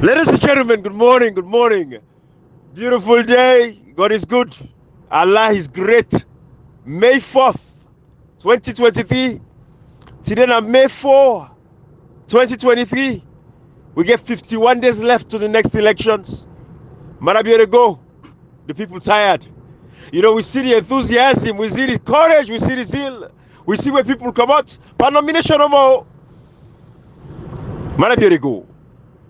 Ladies and gentlemen, good morning, good morning. Beautiful day. God is good. Allah is great. May 4th, 2023. Today on May 4, 2023. We get 51 days left to the next elections. Marabiere go. The people tired. You know, we see the enthusiasm, we see the courage, we see the zeal. We see where people come out. But nomination no more. Marabiere go.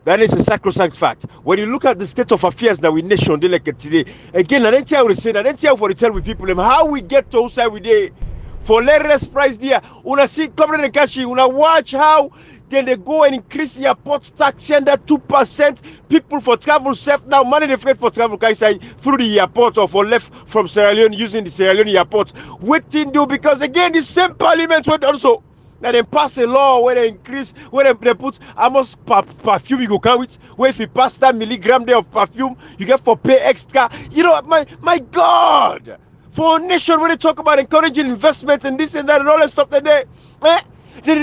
That is a sacrosanct fact. When you look at the state of affairs that we nation they like today, again, I didn't tell you say, I didn't tell for the tell with people how we get to outside we day for less price there. Una see coming in cash, una watch how then they go and increase the airport tax under 2%. People for travel safe now, money they pay for travel can say through the airport or for left from Sierra Leone using the Sierra Leone airport. Waiting do because again the same parliament went also. Now they pass a law where they increase, where they put almost perfume you go count with. Where if you pass that milligram there of perfume, you get for pay extra. You know, my God, for a nation when they talk about encouraging investments and this and that and all that stuff that they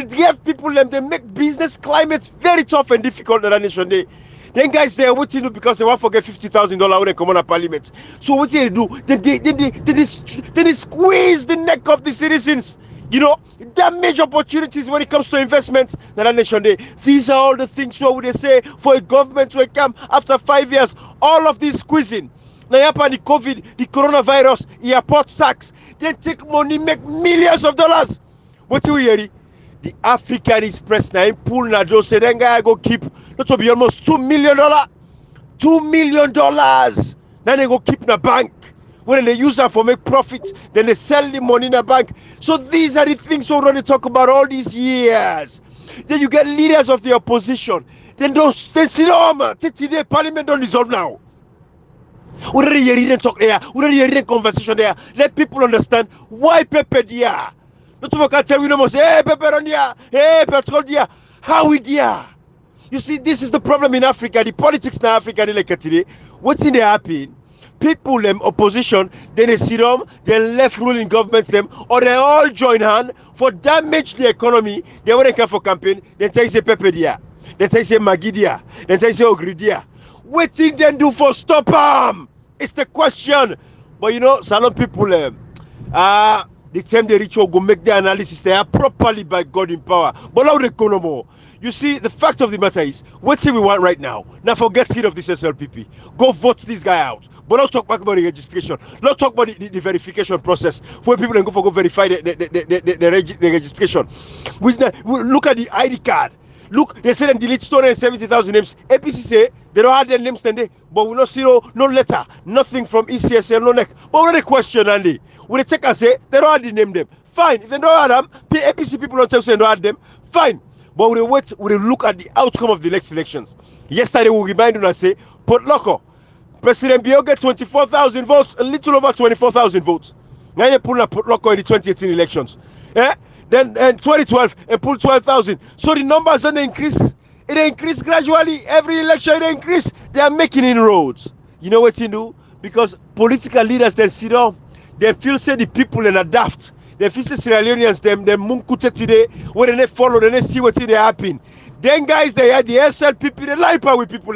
give people them, they make business climate very tough and difficult in that nation. Then guys they are waiting because they want to forget $50,000 when they come on a parliament. So what they do? They squeeze the neck of the citizens. You know, damage opportunities when it comes to investments in that nation. These are all the things what would they say for a government to come after 5 years. All of this squeezing. Now happen the COVID, the coronavirus, airport tax. They take money, make millions of dollars. What you hear? The African Express now in pool na just say then guy go keep that will be almost $2 million. $2 million. Then they go keep in the bank. When they use that for make profit, then they sell the money in the bank. So these are the things we already talk about all these years. Then you get leaders of the opposition. Then they sit on today parliament don't resolve now. We already hearing talk there. We already hearing conversation there. Let people understand why Pepe there. Not to can tell we no more say, hey Pepe on there, hey petrol there. How we there? You see, this is the problem in Africa. The politics in Africa, like today. What's in there happen? People them opposition, then they sit down, then left ruling governments them, or they all join hand for damage the economy. They won't come for campaign. Then say Pepe dia, then say Maggi dia, then say Ogri dia. What thing then do for stop them? It's the question. But you know, some people the time they reach go make the analysis they are properly by God in power. But now they go no more. You see, the fact of the matter is, what we want right now? Now forget rid of this SLPP. Go vote this guy out. But not talk back about the registration. Not talk about the verification process. Where people can go verify the registration. We look at the ID card. Look, they say them delete 270,000 names. APC say they don't have their names today, but we not see no letter, nothing from ECSL, no neck. But we don't question Andy. We check and say they don't have the name them. Fine. If they don't have them, APC people don't tell say they don't have them. Fine. But we wait, we look at the outcome of the next elections. Yesterday we remind you and say, Port Loco, President Biyo get 24,000 votes, a little over 24,000 votes. Now they pull up Port Loco in the 2018 elections. Then in 2012, they pull 12,000. So the numbers don't increase. It increase gradually. Every election they increase. They are making inroads. You know what you do? Because political leaders they sit down, they feel say the people and adapt. They feel the Sierra Leoneans, them munkute today, when they follow, then they see what they happen. Then guys, they had the SLPP, they lie with people.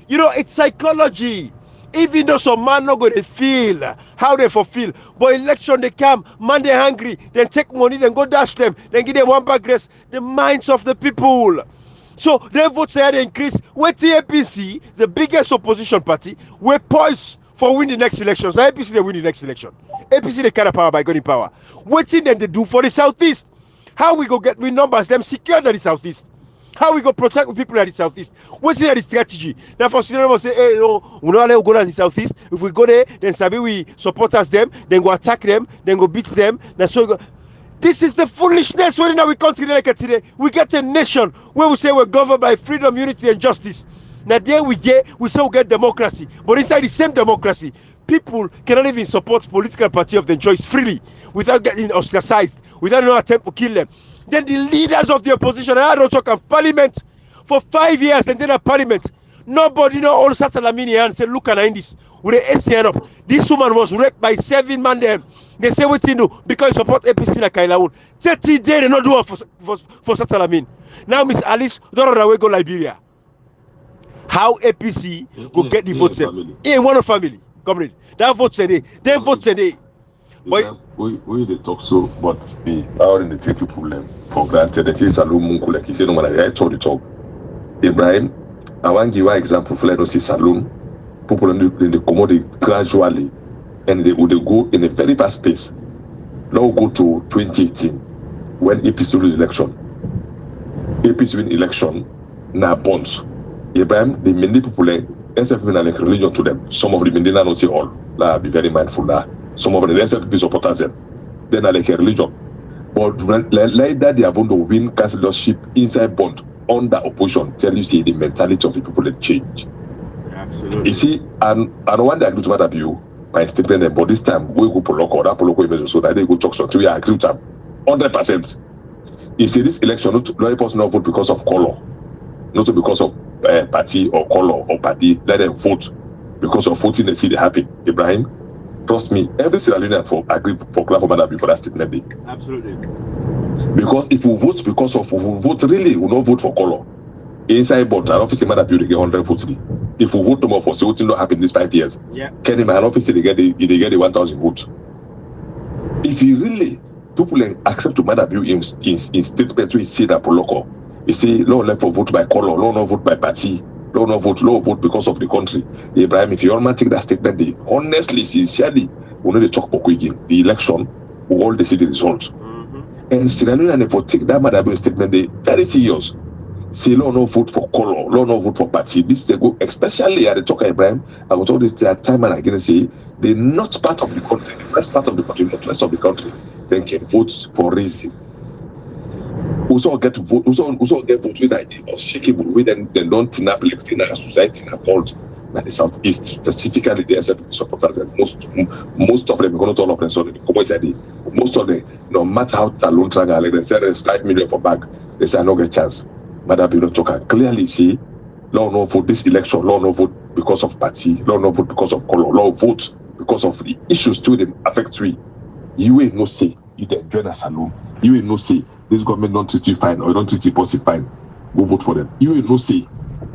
You know, it's psychology. Even though some man not going to feel how they fulfill, but election they come, man they hungry, then take money, then go dash them, then give them one bag grace, the minds of the people. So their votes they increase. With the APC, the biggest opposition party, we're poised for win the next elections. So APC they win the next election. APC they carry power by God in power. What thing then they do for the southeast? How we go get win numbers them secured at the southeast? How we go protect people at the southeast? What's the strategy? Now for Sinema say, hey, no, we don't go to the southeast. If we go there, then Sabi we support us them, then go attack them, then go beat them. That's so we go. This is the foolishness when in our country like today. We get a nation where we say we're governed by freedom, unity, and justice. Now there we say we get democracy, but inside the same democracy, people cannot even support political party of their choice freely without getting ostracized, without no attempt to kill them. Then the leaders of the opposition, I don't talk of parliament for 5 years, and then a parliament. Nobody know all Satalamini and say, look at this. With the ACN up. This woman was raped by 7 men there. They say what you do because you support APC like Kailaun. 30 days they not do it for Satalamin. Now Miss Alice don't run away go Liberia. how APC go get the votes in one family. Comrade, that vote today, then vote today. But we they talk so, but the power in the take people for granted. The case alone, like he said, no man, I told the talk. Ibrahim, I want to give you an example for let us see saloon. People in the commodity gradually, and they would go in a very fast pace. Now go to 2018 when APC lose election. APC win election, now bonds. Ibrahim, the many people like like religion to them. Some of the men not say all. Nah, be very mindful now. Some of the SFP supporters them. Then are like a religion. But like that they are going to win councillorship inside bond under opposition. Tell you see the mentality of the people that change. Absolutely. You see, and I don't want to agree to matter you by statement, but this time we go Poloko, that Poloko image so that they go talk so we agree with them 100%. You see this election, not person not vote because of color, not because of party or color or party. Let them vote because of voting they see they happen. Ibrahim, trust me, every Sierra Leonean for agree for clap for Madabi for that statement day. Absolutely. Because if we vote because of we vote really, we not vote for color. Inside board, an officer Madabi they get 100 votes. If we vote more for so what not happen these 5 years. Yeah. Kenny man officer they get the 1,000 votes. If you really people accept to Madabi in statement we say that for local. You say, law left for vote by color, law not vote by party, law vote because of the country. Ibrahim, if you all take that statement, they honestly, sincerely, we know they talk for quick the election, we all see the result. Mm-hmm. And Sierra Leone for take that Madabi statement, they very serious. Say law no vote for color, law no vote for party. This they go, especially at the talk Ibrahim, I will talk this time and again say they're not part of the country, the best part of the country, not rest of the country, then can vote for reason. Also get vote with idea of shakeable with then don't tinap like in a society in a world like the southeast, specifically the SFP supporters, and most of them, not all of them, sorry, most of them, no matter how talent traga like they say there's 5 million for bag, they say I no get chance. Madam Bino Choka clearly see law no vote this election, law no vote because of party, law no vote because of color, law vote because of the issues to them affect we. You ain't no say you then join a saloon, you ain't no say this government don't treat you fine or don't treat you positive fine, go vote for them. You will not see.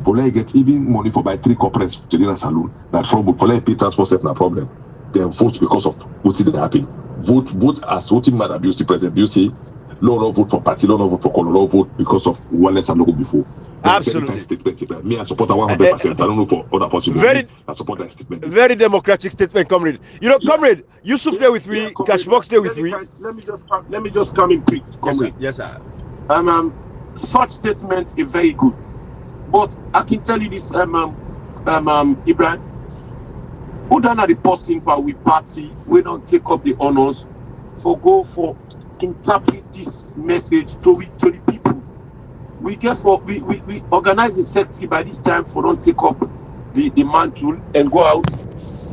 For like get even money for buy 3 corporates to a saloon. That trouble. For like pay transport set no problem. Then vote because of what did happen. Vote as voting man abuse the president. You see, law no vote for party, law no vote for color, law vote because of one less and logo before. Absolutely. Statement. Me, I support that 100%. I don't know for other possible. I support that statement. Very democratic statement, comrade. You know, comrade, Yusuf there with me, Cashbox there with me. Let me just come in quick, comrade. Yes, sir. Such statement is very good, but I can tell you this, Ibrahim. Who done at the person but we party, we don't take up the honors for interpret this message to the people. We organize the sector by this time for don't take up the mantle and go out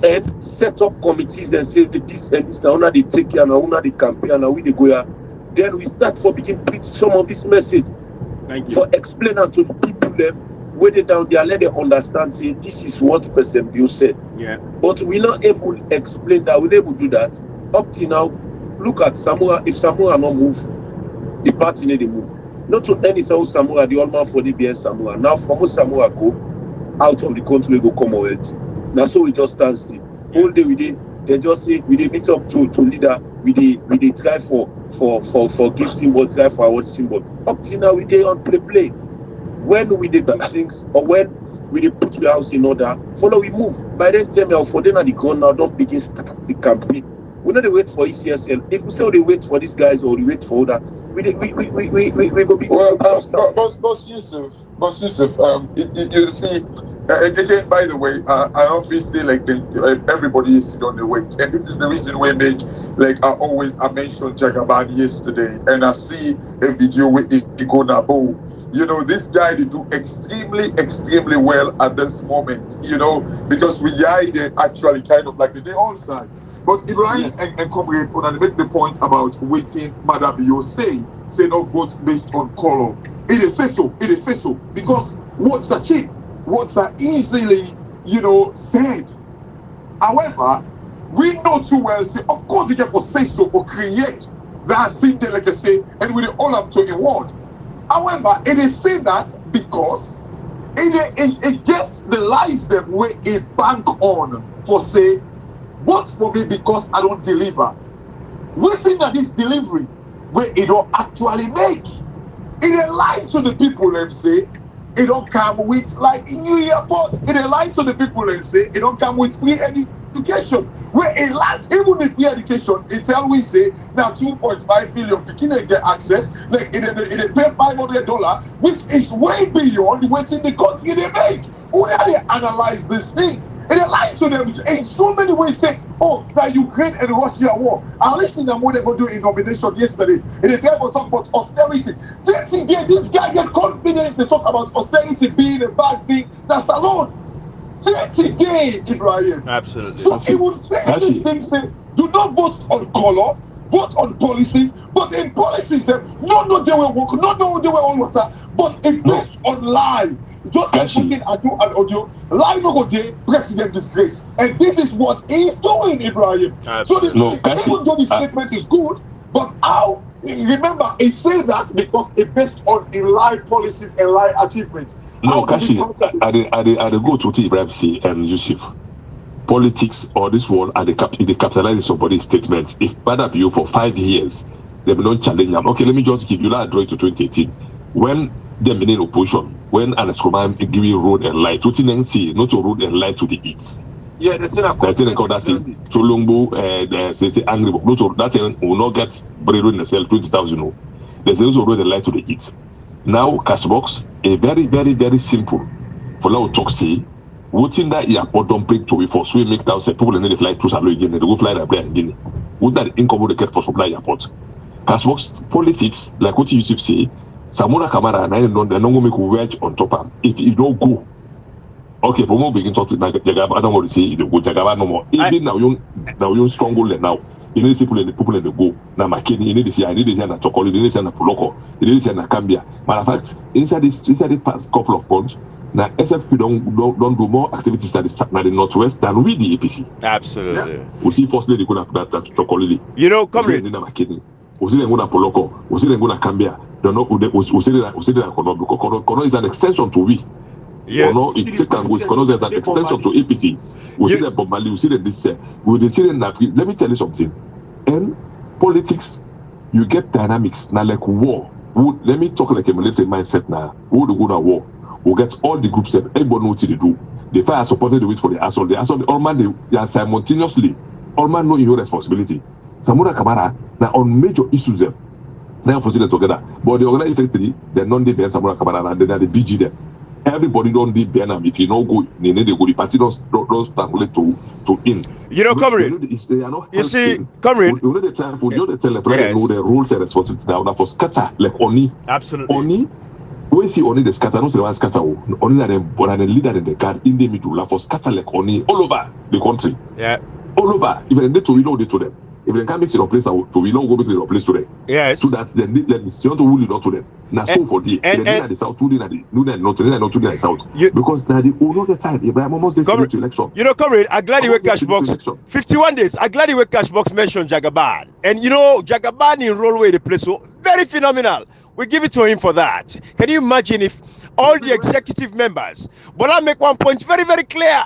and set up committees and say this and this now they take care now they campaign now we they go here. Then we start for begin preach some of this message. Thank you. For explain to the people them where they down there let them understand say this is what President Bill said. Yeah. But we're not able to explain that, we're able to do that. Up to now, look at Samoa. If Samoa not move, the party need to move. Not to any Samoa, the Alman for the BS Samoa. Now from Samoa go out of the country, go Commonwealth. Now so we just stand still. All day we did, they just say we did meet up to leader, we did try for gift symbol, try for award symbol. Up to now we did on play. When we did things or when we did put the house in order, follow we move. By then tell me for them at the ground now, don't begin start the campaign. We not wait for ECSL. If we say they wait for these guys or we wait for other, we go be well. Boss Yusuf, you see, again. By the way, I often say like everybody is on the wait, and this is the reason we make like I mentioned Jagaban yesterday, and I see a video with Igonabo. You know, this guy they do extremely well at this moment. You know, because we actually kind of like the day on side. But Ibrahim yes. and Comrade Onan make the point about waiting Madabio say not vote based on color. It is say so because votes are cheap, votes are easily, said. However, we know too well say of course you get for say so or create that thing there like I say and we all up to a word. However, it is say that because it gets the lies them where it bank on for say, vote for me because I don't deliver. Waiting that this delivery where it don't actually make. It a lie to the people, them say, it don't come with like New Year, but it a lie to the people and say it don't come with free education. Where a lie, even the free education, it always say now 2.5 billion people get access, like it pay $500, which is way beyond what's in the country they make. Who they analyze these things? And they lie to them in so many ways. Say, oh, now Ukraine and Russia war. I listened to what they were doing in nomination yesterday. And they talk about austerity. 30 days, this guy get confidence. They talk about austerity being a bad thing. That's alone. 30 days, Ibrahim. Absolutely. So he would say this thing, say, do not vote on color, vote on policies. But in policies, them no they will work, no they will on water, but it's based on lie. Just like putting Adu and audio, lie no go day, president disgrace. And this is what he's doing, Ibrahim. So even though the statement is good, but how, remember, he say that because it's based on lie policies and lie achievements. No, Kashi, I go to Ibrahim C and Yusuf. Politics or this world are the capitalizing somebody's statements. If bad up you for 5 years, they will not challenge them. Okay, let me just give you that drawing to 2018. When they in opposition, when Alex Roman give you road and light, what you see, not to road and light to the east. Yeah, that's in a Cholombo, say angry, but that will not get bread in the cell 20,000. There's also road and light to the east. Now, Cashbox, a very, very, very simple for now talk say, what in that airport don't break to before, so we make that people and they fly to Salo again, they go fly that plane again. Would that income they get for supply airport? Cashbox politics, like what you used to say, Samura Kamara and I don't know make a wedge on top of if you don't go. Okay, for more begin talking Jagaba, I don't want to say you go Jagaba no more. Even now you strong goal now. You need people in the go. Now Makini, you need to see na Chokoli, you need to see na Poloko, you need to see na Cambia. Matter of fact, inside the past couple of months, now SFP don't do more activities than the Northwest than we the APC. Absolutely. Yeah. We see firstly they go that Chokoli. You know, comrade. We see them go na Poloko, we see them go na Cambia. Don't know we see that Kono because Kono is an extension to we. Yeah. Kono it take and go Kono is an extension to APC. We see them Bomali, we see them this we see them that. Let me tell you something. In politics, you get dynamics now like war. Let me talk like a military mindset now. Who do go to war? We get all the groups that everybody knows what to do. The fire supported the wait for the assault. The assault, all man they are simultaneously. All man know your responsibility. Samura Kamara now on major issues them. Now for them together. But the organizing secretary, they're not the Samura Kamara and they're the BG them. Everybody don't need Bernam. If you know go, they go. The party don't strangulate to in. You know, comrade. You see, comrade. You know the time for you to tell a friend know the rules and responsibilities now for scatter like Oni. Absolutely. Oni. When you see Oni the scatter, not the one scatter. Oni are the leader in the guard in the middle for scatter like Oni all over the country. Yeah. All over. If they need to reload it to them. If they can't make it a place to we don't go to the place to them. Yes. So that then let the student to rule it out to them. Now so for the at the south, not to the south. Because now the all the time, Ibrahim almost this election. You know, comrade, I'm glad you were Cashbox. 51 days. I'm glad you were Cashbox mentioned Jagaban. And you know, Jagaban in Rollway the place so very phenomenal. We give it to him for that. Can you imagine if all the executive members, but I'll make one point very, very clear.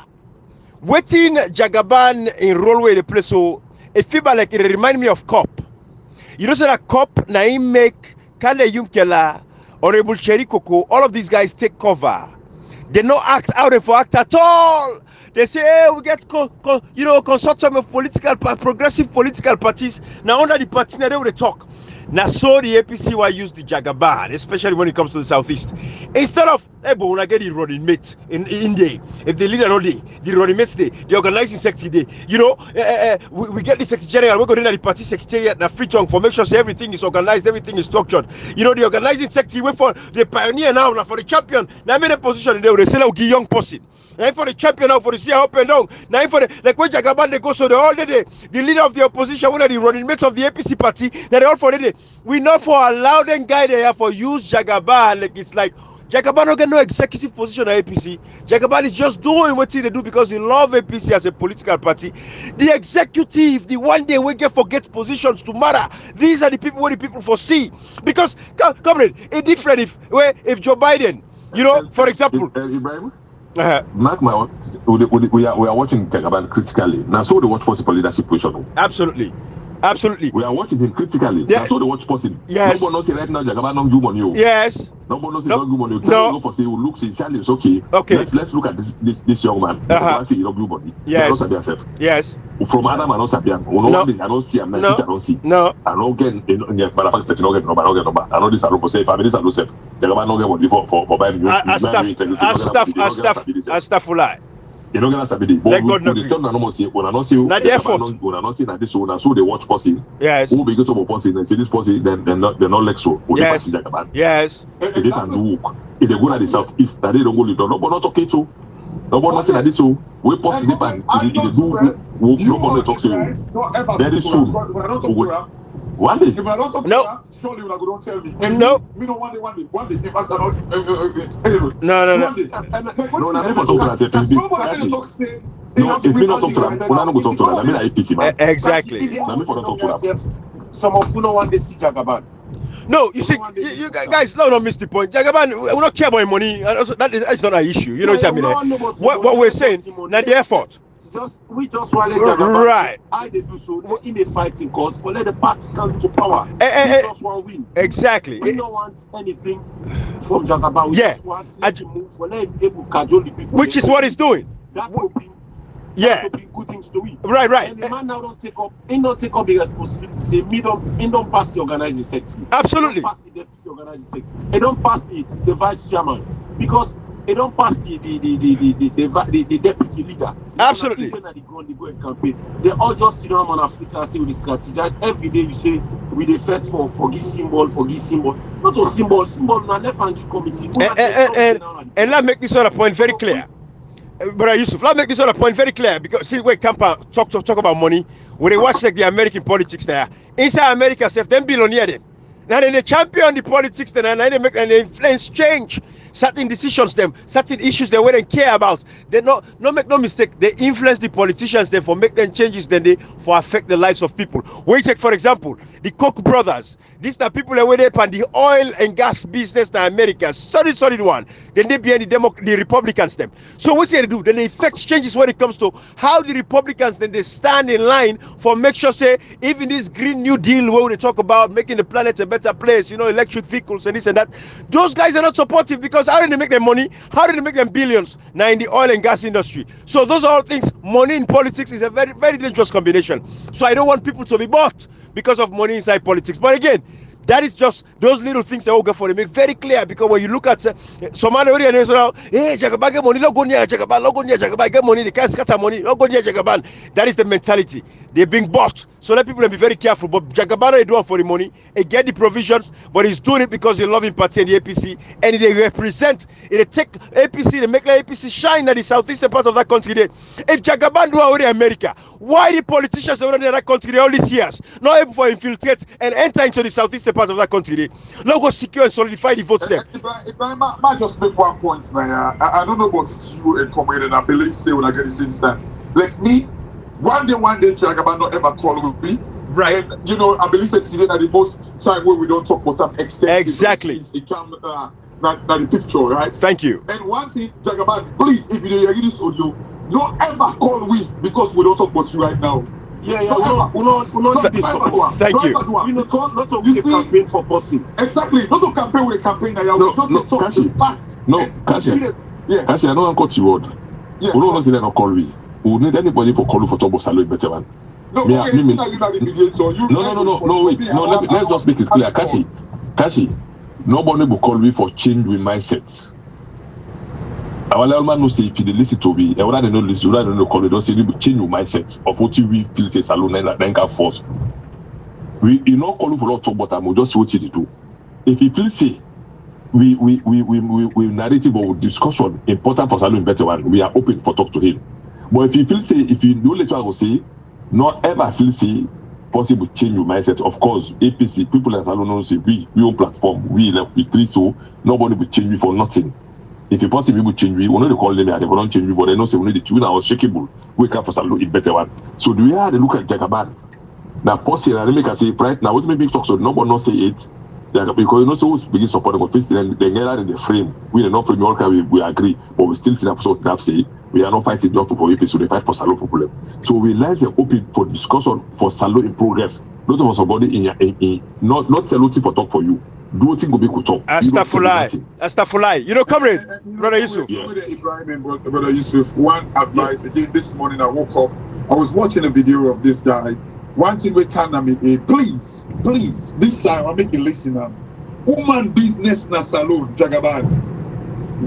Waiting Jagaban in Rollway the place so it feel like it remind me of COP. You know, so that COP, Naim make, Kale Yumkela, Honorable Cherry Coco, all of these guys take cover. They don't act out for act at all. They say, hey, we get consortium of progressive political parties. Now under the party, now they will talk. Now so the APC will use the Jagaban, especially when it comes to the southeast. Instead of but when I get the running mate in day, if the leader not day, the running mates day, the organizing secretary day, you know, we get the secretary general, we're going to the party secretariat, na free tongue for make sure say everything is organized, everything is structured. You know, the organizing secretary wait for the pioneer now for the champion. Now I'm in a position they will say like young person. Now for the champion now for the see up and down. Now for the like when Jagaban they go so the all day the leader of the opposition, one of the running mates of the APC party, now they all for the day. We not for allow them guy there for use Jagaban like it's like Jagaban don't get no executive position at APC. Jagaban is just doing what they do because he love APC as a political party. The executive, the one day we forget positions to matter. These are the people where the people foresee. Because comrade, it's different if Joe Biden You know, for example, Ibrahim, mark my words, we are watching Jagaban critically. Now, so they watch for leadership position. Absolutely. Absolutely. We are watching him critically. Yeah. That's all the watch person. Yes. Nobody knows right now Jagaban not good money. Yes. Nobody knows No. not good money. No. Go for say look sincerely, it's okay. Okay. Let's look at this young man. Uh-huh. See not good money. Yes. Yes. From Adam and Osabian. No. I don't see him. I don't see. No. I don't get in manufacturing. I don't get number. I know this alone for say family alone self. Jagaban not get money for buying new. As staff will lie. You don't get a sabidi. Let God know. The term no see. When I not see. Not the effort. When I not see that this one, so they watch person. Yes. Who begin to person and see this person, then they're not like so. Yes. Yes. If they can do work, if they go to the southeast, that they don't go to the nobody not okay to. Nobody not say that this so. We possibly and if they do, nobody talk to you. Very soon. One day. If I don't talk to her, surely you don't tell me. No. Me don't one day. If I cannot, anyway. No. No, I'm for talking as if it's big. No, if me not talk to them, we not go talk to them. I mean, APC man. Exactly. Let me for not talk to them. Some of you don't want to see Jagaban. No, you see, you guys don't miss the point. Jagaban, we don't care about money. And also, that's not an issue. You know what I mean? What we're saying, not the effort. We just want to let Jagaban. Right. I they do so in a fighting cause for let the party come to power. We just want win. Exactly. We don't want anything from Jagaban. We just want to move for let him able to cajole the people. Which is what he's doing. That will be. Yeah. That will be good things to win. Right. And the man now don't take up the responsibility. Say me don't pass the organizing sector. Absolutely. He don't pass the deputy organizing sector. He don't pass the vice chairman because he don't pass the deputy leader. Absolutely. When they go and campaign, they all just sit down on a Twitter and say with the strategy. Every day you say we dey fight for this symbol. Not a symbol na left hand committee. And let's make this other point very clear. Brother Yusuf, let's make this other point very clear because see where Campa talk about money, when they watch like the American politics there, inside America, self them billionaire them. Now they champion the politics then and they make an influence change. Certain decisions them, certain issues they wouldn't care about. They no make no mistake, they influence the politicians then for make them changes then they for affect the lives of people. When you take for example, the Koch brothers, these are people that were up on the oil and gas business in America, solid one. Then they behind the Republicans them. So what they do? Then they effect changes when it comes to how the Republicans then they stand in line for make sure say even this Green New Deal where they talk about making the planet a better place, you know, electric vehicles and this and that. Those guys are not supportive because how do they make them money? How do they make them billions now in the oil and gas industry? So those are all things. Money in politics is a very, very dangerous combination. So I don't want people to be bought because of money inside politics. But again, that is just those little things that will go for. They make very clear because when you look at Somali area, hey, Jagaban get money, not go near Jagaban, get money, they can't scatter money, not go near Jagaban. That is the mentality. They're being bought. So let people be very careful. But Jagaban is doing for the money, he get the provisions, but he's doing it because he love him party and the APC, and they represent, they take APC, they make the APC shine at the southeastern part of that country. If Jagaban do already America, why the politicians around in that country all these years not able to infiltrate and enter into the southeastern part of that country? Not go secure and solidify the votes there. Ibrahim, I just make one point now. I don't know about you and Comrade, and I believe say when I get the same stance. Like me, one day Jagaban not ever call me. Right. And you know, I believe it's even at the most time where we don't talk about some extensive. Exactly. It come not the picture, right? Thank you. And one thing, Jagaban, please, if you hear this audio, don't ever call we because we don't talk about you right now. Yeah. We don't Thank you. Because you see, campaign for person. Exactly. Not to campaign with a campaign. Just talk the fact. No, Kashi. Yeah. Kashi, I don't want to cut you word. Yeah. We don't say they not call we. We need anybody for call for Tobo Salo better one. No, no, wait. No, let's just make it clear. Kashi, nobody will call me for change with mindset. Our man no say if they listen to me, and rather than listen, rather than call me, don't say you change your mindset of what you feel say salon and then can force. We you not calling for a lot of talk, but I'm just what you do. If you feel say we narrative or discussion important for salon better one, we are open for talk to him. But if you feel say if you know later I will say, not ever feel say possible change your mindset. Of course, APC people like salon know say we own platform, we three so nobody will change me for nothing. If you possibly will change me, we know they call them, they don't change me, but they know say we need the two now shakeable. We can for salon it better one. So do we have to look at Jagaban? Now possibly I make I say right now what maybe talk so nobody not say it. Yeah, because you know, so we begin supporting, but first then they get out in the frame. We are not frame, we agree, but we still think that say we are not fighting just for APC, so they fight for Salo problem. So we left them open for discussion for Salo in progress. Not of somebody in not tell for talk for you. Do what go be could talk. Astagfirullah. You know, comrade, brother Yusuf. Yeah. Ibrahim and brother Yusuf, one advice again. This morning I woke up, I was watching a video of this guy. One thing we can me, please, this time I make you listen now. Woman business na salon, Jagaban.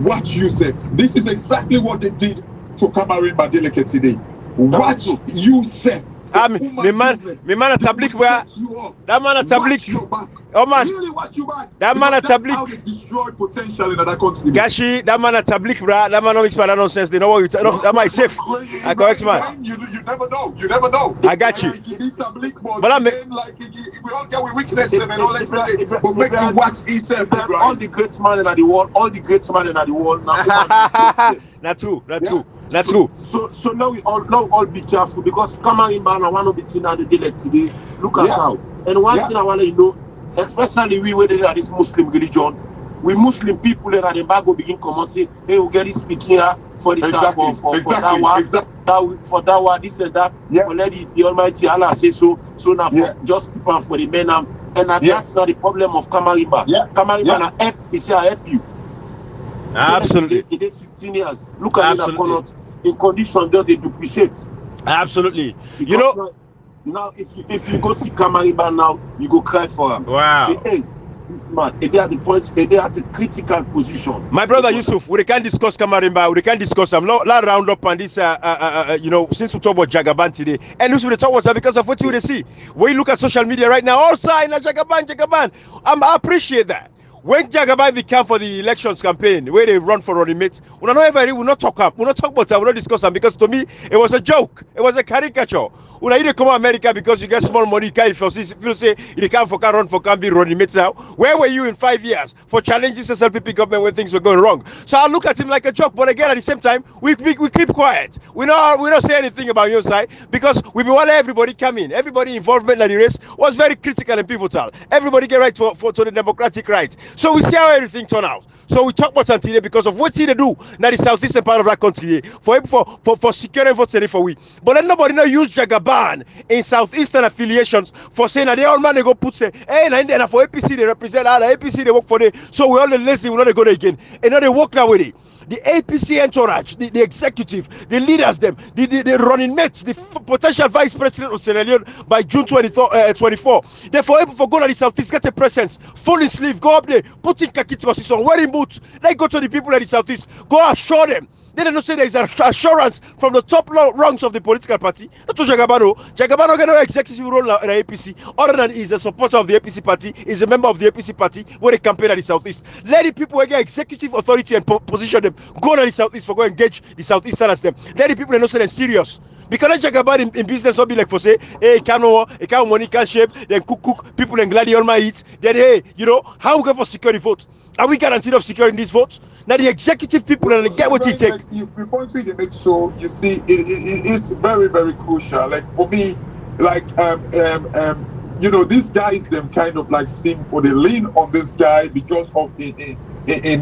Watch Yusuf. This is exactly what they did to Kamarimba Delicate today. Watch Yusuf. Me man at tablik where that man at tablik. Oh man, really watch you back. That man at tablik. How they destroyed potential in that country. Gashi, that man at tablik, bruh. That man don't explain that nonsense. They know what you tell. That man is safe. I correct man. You never know. I got you. But I mean, like we all get with weakness and all that stuff. But make you watch himself. All the great man in the world. Not true. So now we all be careful because Kamarimba na one of the things that they did today. Look at how. And one thing I want to know, especially we where are this Muslim religion, we Muslim people that the Bible begin come and say, hey, we get this speaking here for the for that one, this and that. For let the Almighty Allah say so now for just people for the men and that's not the problem of Kamarimba. Kamarimba na help, he say I help you. Absolutely. It is 15 years. Look at it in condition that they depreciate. Absolutely. Because you know now if you go see Kamarimba now, you go cry for him. Wow. Say, hey, this man, they are the point, they are at a critical position. My brother Yusuf, we can't discuss Kamarimba, we can't discuss them. Let's round up on this you know, since we talk about Jagaban today. And we talk about because of what you see. When you look at social media right now, all sign Jagaban. I appreciate that. When Jagaban became for the elections campaign, where they run for running mates, we'll not talk about that, we'll not discuss them because to me, it was a joke, it was a caricature. When you come to America because you get small money, you can't if you say you can't run for can't be running mates now. Where were you in 5 years for challenging SLPP government when things were going wrong? So I look at him like a joke, but again at the same time, we keep quiet. We don't say anything about your side because we want everybody come in. Everybody involvement in the race was very critical and pivotal. Everybody get right to the democratic right. So we see how everything turned out. So we talk about Antile because of what they do now the southeastern part of that country for securing votes for we. But then nobody now use Jagaban in southeastern affiliations for saying that they all man they go put say, hey, and for APC they represent the APC they work for them. So we all the lazy, we not go there again. And now they work now with it. The APC entourage, the executive, the leaders, the running mates, the potential vice president of Sierra Leone by June 24. Therefore, able for go to the southeast, get a presence, full in sleeve, go up there, put in khaki position, wearing boots. They go to the people at the southeast, go assure them. They don't say there is an assurance from the top rungs of the political party. Not to Jagabano. Jagabano got no executive role in the APC, other than he's a supporter of the APC party, he's a member of the APC party, where they campaign at the southeast. Let the people get executive authority and position them. Go to the southeast for go engage the southeasterners them. Let the people know say they're serious. Because Jagaban in business will be like for say, hey, can't money, can't shape, then cook, people and glad all my eat. Then hey, you know, how we go for security vote? Are we guaranteed of securing these votes? Now the executive people and get what you take. Like, you point to the make sure you see it is very, very crucial. Like for me, like you know, these guys them kind of like seem for the lean on this guy because of the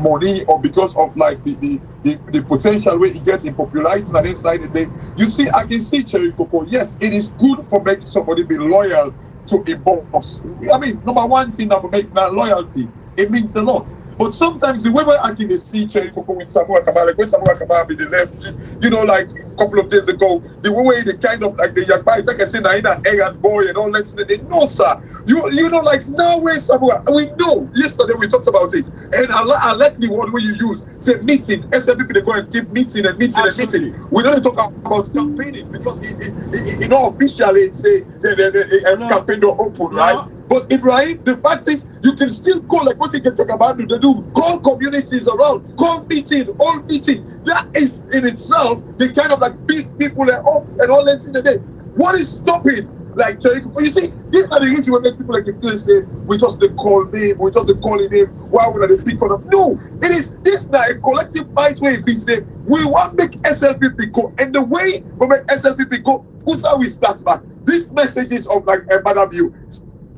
money or because of like the potential way he gets in popularity and inside the day. You see, I can see Cherry Coco. Yes, it is good for making somebody be loyal to a boss. I mean, number one thing that for make that loyalty, it means a lot. But sometimes the way I can see Cherry Coco with Samoa Kamara, like when Samoa Kamara be the left, you know, like a couple of days ago, the way they kind of like the Yakba, it's like I said, Naina, Arab boy and all that. They know, sir. You know, like now where Samoa, we know. Yesterday we talked about it, and I like the word where you use say meeting. SLPP they go and keep meeting and meeting. Absolutely. And meeting. We don't talk about campaigning because you know officially it's say the campaign don't open, right? But Ibrahim, the fact is you can still go like what you can talk about. They do call communities around, call meeting, all meeting. That is in itself the kind of like beef people are up and all that in the day. What is stopping? Like you see, these are the reasons we make people like you feel say we just the call name, we just the calling name. Why would they pick on them? No, it is this now a collective fight where we say we want to make SLPP go, and the way we make SLPP go, who's how we start back. These messages of like a bad view.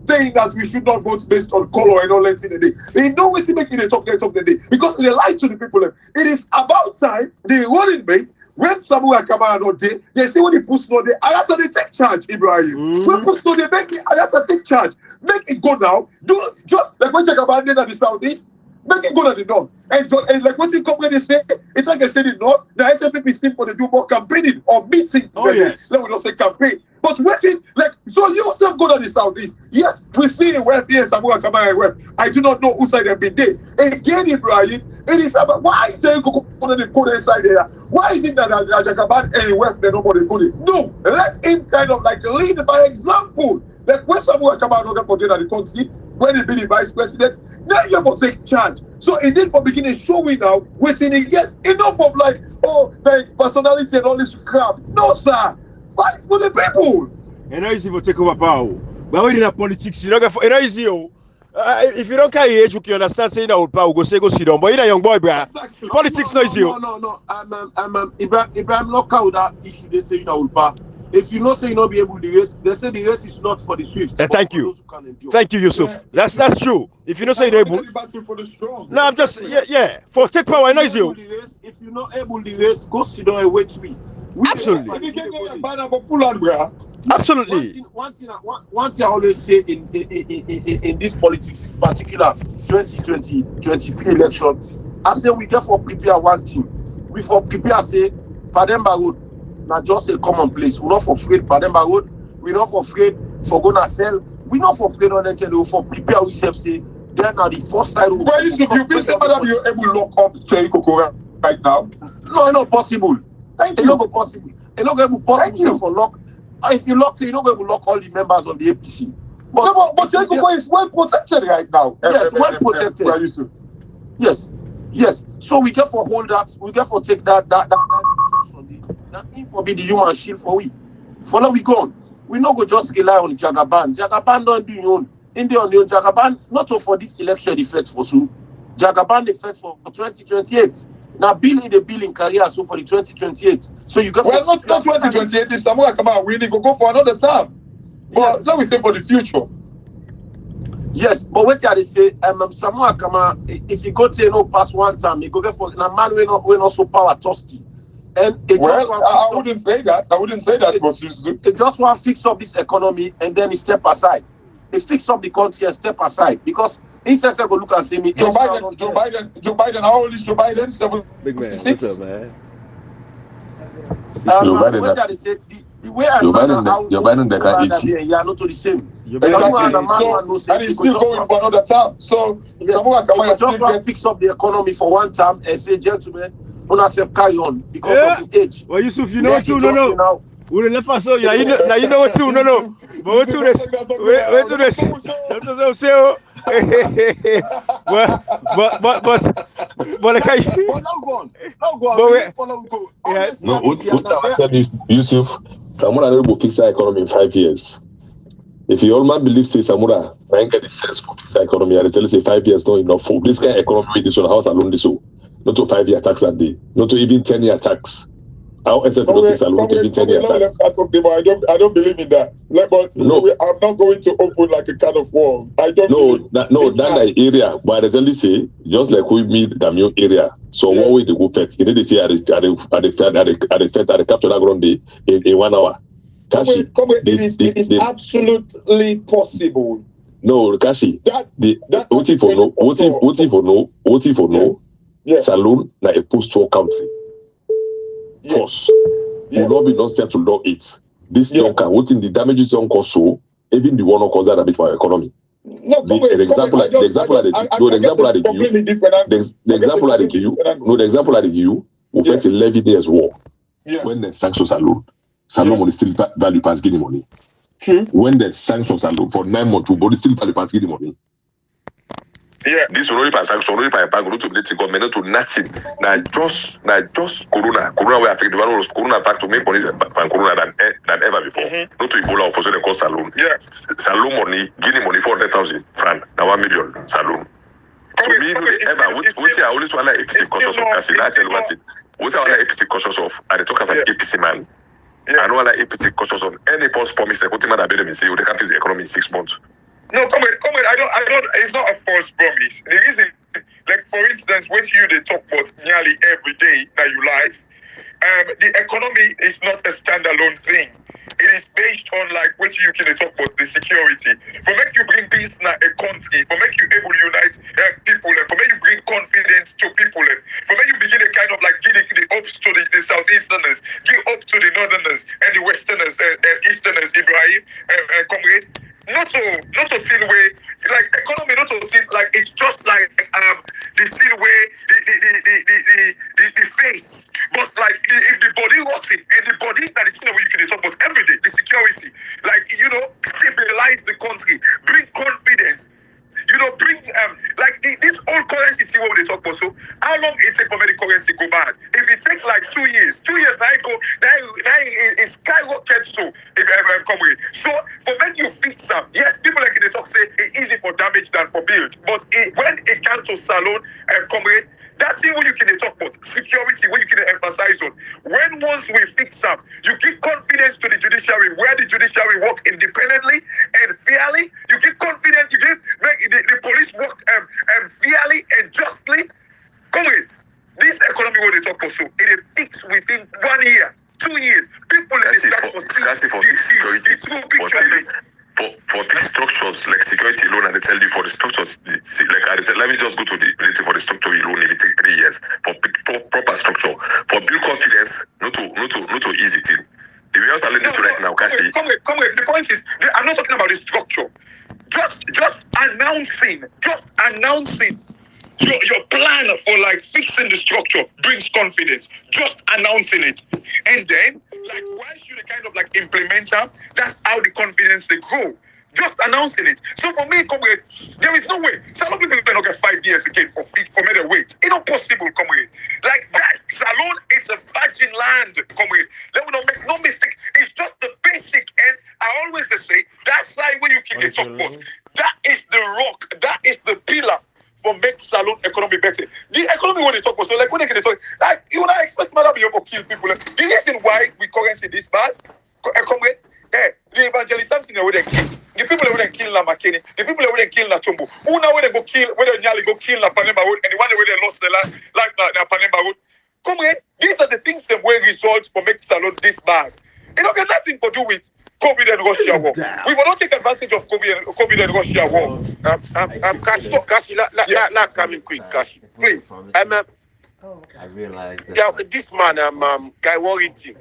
saying that we should not vote based on color and all that in the day. They know what's making they talk the day because they lie to the people. It is about time the running mate when Samuel Kamara not there, they say when he puts no there, Ayata they take charge, Ibrahim. When puts no there, make Ayata take charge. Make it go now. Do just like when Jagaban at the southeast. Make it go to the north. And like what's it come when they say, it's like I said in north, the SFP simple they do more campaigning or meetings. Oh, yes. Let me not say campaign. But waiting, like, so you yourself go to the southeast. Yes, we see where there Samuel Kamara where I do not know whose side have been there. Again, Ibrahim, it is about why they go on the corner inside there. Why is it that Jagaban and West they nobody go there? No, let him kind of like lead by example. Like when Samuel Kamara not for dinner at the country, when he be the vice president, now you have to take charge. So it did for beginning showing now, waiting he gets enough of like, oh, the personality and all this crap. No, sir. Fight for the people. And now easy for take over power. But when in a politics, you don't get for easy. If you don't carry age, you can understand saying that old power go say go sit down. But you're a young boy, bro. Exactly. Politics no easy. No. Ibrahim not cow that issue. They say you know old power. If you not say you not be able to race, they say the race is not for the swift. Thank you. Thank you, Yusuf. Yeah. That's true. If you not say you're able. No, I'm just for take power, I know it's you. If you're not able to race, go sit down and wait to me. Absolutely. Absolutely. One thing I always say in this politics, in particular 2023 election, I say we get for prepare one thing. We for prepare say Pademba Road, not just a common place. We're not for afraid Pademba Road. We're not for afraid for gonna sell. We're not for afraid on anything. For prepare ourselves say then are the first side. Well, you feel that you're able to lock up Cherry Kokora right now? No, it's not possible. It's not possible. It's not going to be possible for lock. If you lock, you're not going to lock all the members of the APC. But Jacob is well protected right now. Yes, well protected. Yes. So we get for hold that. We get for take that thing for be the human shield for we. For now we gone. We not go just rely on Jagaban. Jagaban don't do your own. In the own Jagaban not for this election effect for so. Jagaban effect for 2028. Now billing career so for the 2028. So you got not 2028. If Samuel Kamara winning, go for another term. But let me say for the future. Yes, but what they say, Samuel Kamara, if you go to no pass one time, you go get for a man we not so power thirsty. And I wouldn't say that. They just want to fix up this economy and then he step aside. They fix up the country and step aside because. He says, "Go look and see me." Joe Biden. How old is Joe Biden? 76. Big man. What's up, man? Joe Biden. The way I know Joe Biden, they can 80. Yeah, not to the same. Exactly. So, and he's still going for another term. So, someone just want to fix up the economy for one time and say, "Gentlemen, on ourselves carry on because of the age." Well, Yusuf, you know too. No. We will left us so now you know what too. No. But what to this? Wait to this. Don't say. But like I. Now go on. Yes. No, what I tell you, Yusuf, Samura will fix the economy in 5 years. If you all man believe say Samura, I get the sense for fix the economy. I tell you say 5 years not enough for this kind of economy. This one house alone this so. Not to 5-year tax that day. Not to even 10-year tax. How SF notice alone to be 10-year tax. I don't believe in that. I'm not going to open like a can of worms. I don't. That area. But as I say, just like we meet the new area. So what way they go first? You know they say at the capture that ground day in 1 hour. Kashi, it is absolutely possible. No, Kashi. What if for no? Yeah. Saloon na a post-war country. Force will not be set to law it. This young can what in the damages don't cause so even the one who cause that a bit for our economy. No, the example I give you will get 11 years war. Yeah. When the sanctions are low, Salon will still value pass Guinea money. True. When the sanctions are low for 9 months, body still value pass Guinea money. Yeah. This will only pass sanction, only by bank, not to the government, to nothing. Now just Corona will affect the value of Corona fact to make money than Corona than ever before. Mm-hmm. Not to Ebola for so they call saloon. Yeah. Saloon money, Guinea money 400,000 franc. Now 1 million saloon. So me ever what's I always want like APC conscious of cash. I tell you what it. What's I like APC conscious of? I talk as an APC man. Yeah. I know like APC conscious of any false promise. Like what man that better me say they can't fix the economy in 6 months. No, come on. I don't. It's not a false promise. The reason, like for instance, what they talk about nearly every day that you live, the economy is not a standalone thing. It is based on like what you can talk about the security. For make you bring peace in a country, for make you able to unite people, and for make you bring confidence to people, and for make you begin a kind of like giving the hopes to the southeasterners, give up to the northerners and the westerners and easterners, Ibrahim, comrade. Not to till way like economy, not to till like it's just like the till way the face, but like if the body rots it and the body that it's in the way you can talk about every day, the security, like stabilize the country, bring confidence. Bring like this old currency thing what they talk about. So how long it take for the currency go bad? If it take like 2 years, now it skyrocket. So come with. So for when you fix them, yes, people like in the talk say it's easy for damage than for build. But when it comes to salon come with, that's it what you can talk about. Security, what you can emphasize on. When once we fix them, you give confidence to the judiciary, where the judiciary work independently and fairly. You give confidence, you give make the police work fairly and justly. Come with. This economy what they talk about, so it is fixed within 1 year, 2 years. People in the start to see the true picture of it. For these structures like security alone, and they tell you for the structures, like I said, let me just go to the for the structure alone. It will take 3 years for proper structure. For build confidence, not to easy thing. The way I'm telling this right now, Kashi. Come with. The point is, I'm not talking about the structure. Just announcing your plan for like fixing the structure brings confidence. Just announcing it, and then like once you kind of like implement them, that's how the confidence they grow. Just announcing it. So for me, come with, there is no way. Some people cannot get 5 years again for me to wait. It's not possible. Come with, like that salon. It's a virgin land. Come with. Let me not make no mistake. It's just the basic, and I always say that side when you can talk about. That is the rock. That is the pillar for make salon economy better. The economy when they talk about, so like when they can talk, like you would not expect man to be able to kill people. The reason why we currency this bad, comrade, the evangelist Samson they wouldn't kill. The people that wouldn't kill Makeni, the people that wouldn't kill Tumbo. Who now when they go kill, when they nearly go kill Panemba Road, and the one where they lost their life na Panemba Road. Comrade, these are the things that will result for make salon this bad. It don't get nothing to do with COVID and Russia war. We will not take advantage of COVID and Russia war. Kashi, let coming quick, Kashi. Please. I realized that. Yeah, this man, Guy Warrington.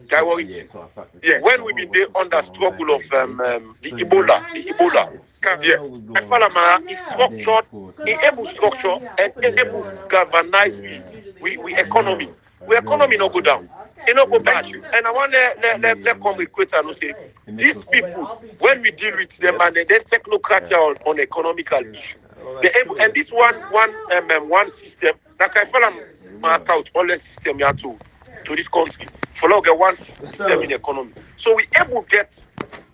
Yeah, when we been there under struggle of the Ebola. I found is structured, able structure and able galvanize we economy. We economy not go down. It not go bad. And I want let come with quote and say these people when we deal with them and then technocratia on economical issue. They able and this one system like I follow mark out all the system here to this country. Follow get one system in economy. So we able get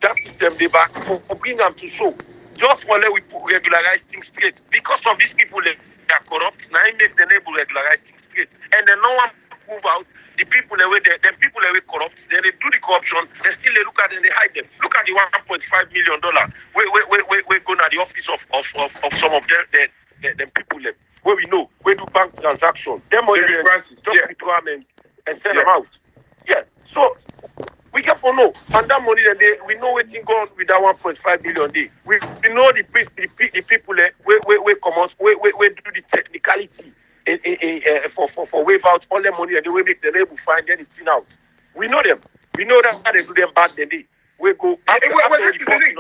that system they back for bring them to show. Just for let we regularize things straight. Because of these people they are corrupt, now it make them able to regularize things straight. And then no one move out. The people that were corrupt, then they do the corruption, they still they look at them, they hide them. Look at the $1.5 million. We go to the office of some of them people where we know, we do bank transaction. Them money just withdraw them and send them out. Yeah. So we get for no. And that money then we know what's going on with that 1.5 billion day. We know the people we come out, we do the technicality. For wave out all the money and they will make the label find anything out. We know them. We know that they do them bad then we go after this is the thing.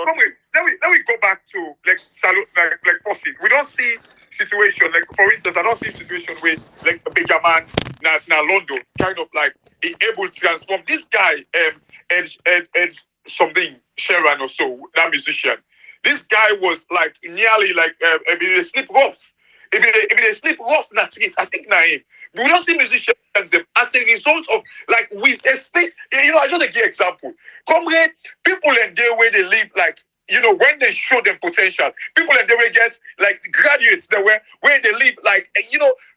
Then we go back to like salute like Posse. We don't see situation like for instance I don't see situation where like a bigger man na London kind of like able to transform this guy Ed something Sharon or so that musician. This guy was like nearly like a slip rough. If they sleep rough, not it. I think now him. We don't see musicians as a result of like with a space. I just give example. Comrade, people in there where they live, like when they show them potential, people in there will get like graduates that where they live like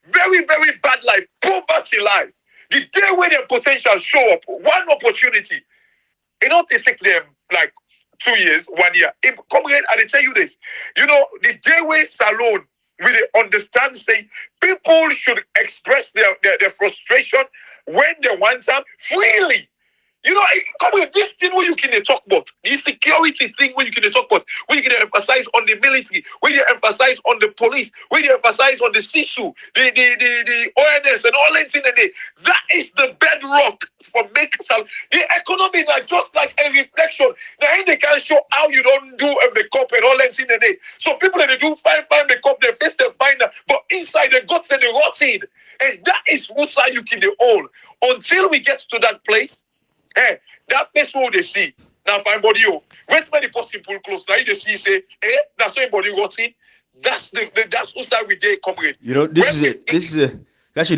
very very bad life, poverty life. The day where their potential show up, one opportunity, they take them like 2 years, 1 year. Comrade, I tell you this. You know, the day where Salon really understand, say, people should express their frustration when they want them freely. You know, come with this thing where you can talk about, the security thing where you can talk about, where you can emphasize on the military, where you emphasize on the police, where you emphasize on the CISU, the ONS and all that thing. That is the bedrock for making the economy not just like a reflection. Now they can show how you don't do a makeup and all that thing. So people that they do fine makeup, they face them fine, but inside the guts and the rotting. And that is what you can do all. Until we get to that place. Hey, that place where they see now find body wait many possible close now you see say that's so body rotting. That's that's also we day comrade. You know, this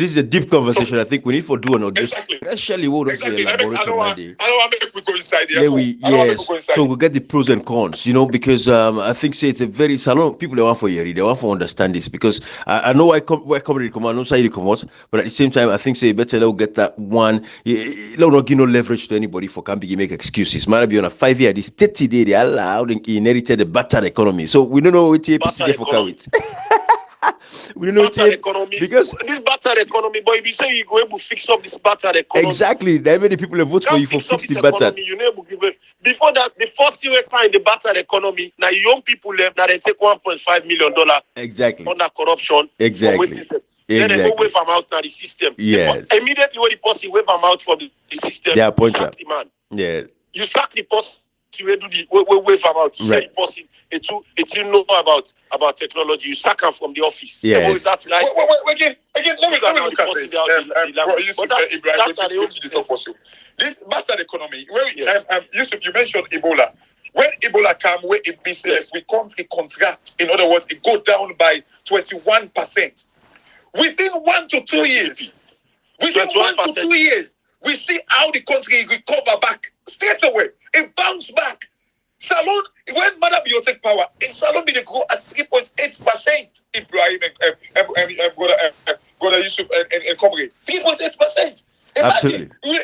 is a deep conversation. I think we need for do an audio. Exactly. Especially what Exactly. I don't want to make we go inside here. So we'll get the pros and cons, you know, because I think say it's a very salon people they want for Yeri, they want to understand this because I know where comedy come out, no side come out, but at the same time I think say better they'll get that one. They'll not give no leverage to anybody for can be make excuses. Might be on a 5 year, this 30 day they allowed and inherited the battered economy. So we don't know what APC for it. We don't know battered economy because this battered economy, but if you say you go able to fix up this battered economy, exactly, that many people have voted for you for fix the battered. You never give it. Before that, the first thing we find the battered economy. Now young people left. Now they take $1.5 million exactly under corruption. Exactly. Then they go away from out now the system. Yes. Immediately when the person wave them out from the system, yeah, point sack the man. Yeah. You sack the person. You do the wave them out. You say the person it's you know about technology. You sack them from the office. Yeah. That's right. Again, let me look at this. This battered economy. Yusuf, you mentioned Ebola. When Ebola came, where it be said we country contract, in other words, it go down by 21%. Within 1 to 2 years, we see how the country recover back straight away. It bounce back. Salon, when Mother Biotech Power, in Salon, they grow at 3.8%. Ibrahim and Yusuf and Comrade. 3.8%. Imagine, we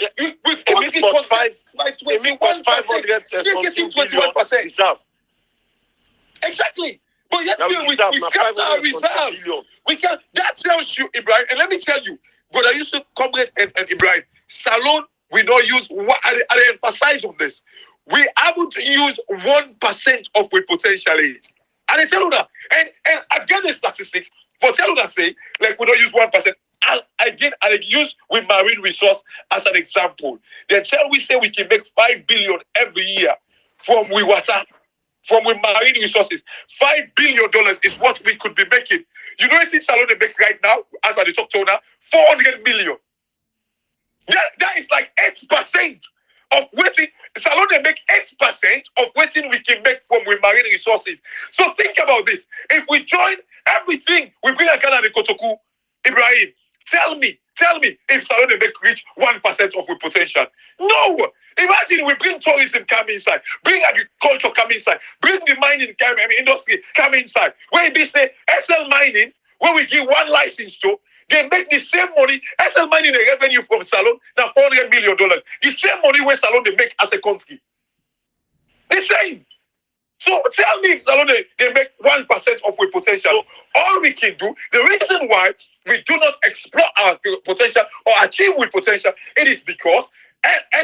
country contract by 21%. They're getting 21%. Exactly. But yet still, we kept our reserves. We can. That tells you, Ibrahim, and let me tell you, Brother Yusuf, Comrade and Ibrahim, Salon, we don't use, I emphasize on this, we haven't used 1% of our potential aid. And I tell you that, and again the statistics, for tell you that say, like we don't use 1%, I use with marine resource as an example. Then tell we say we can make $5 billion every year from we water. From with marine resources, $5 billion is what we could be making. You know, it's Salon they make right now, as I talk to now, 400 million. That is like 8% of waiting. Salon they make 8% of waiting we can make from with marine resources. So think about this. If we join everything, we bring a Ghana and Kotoku, Ibrahim, tell me if Salon they make reach 1% of our potential. No! Imagine we bring tourism come inside, bring agriculture come inside, bring the mining industry come inside. Where we say SL Mining, where we give one license to, they make the same money. SL Mining the revenue from Salon now $400 million. The same money where Salon they make as a country. The same. So tell me if Salon they make 1% of our potential. So all we can do, the reason why we do not explore our potential or achieve with potential, it is because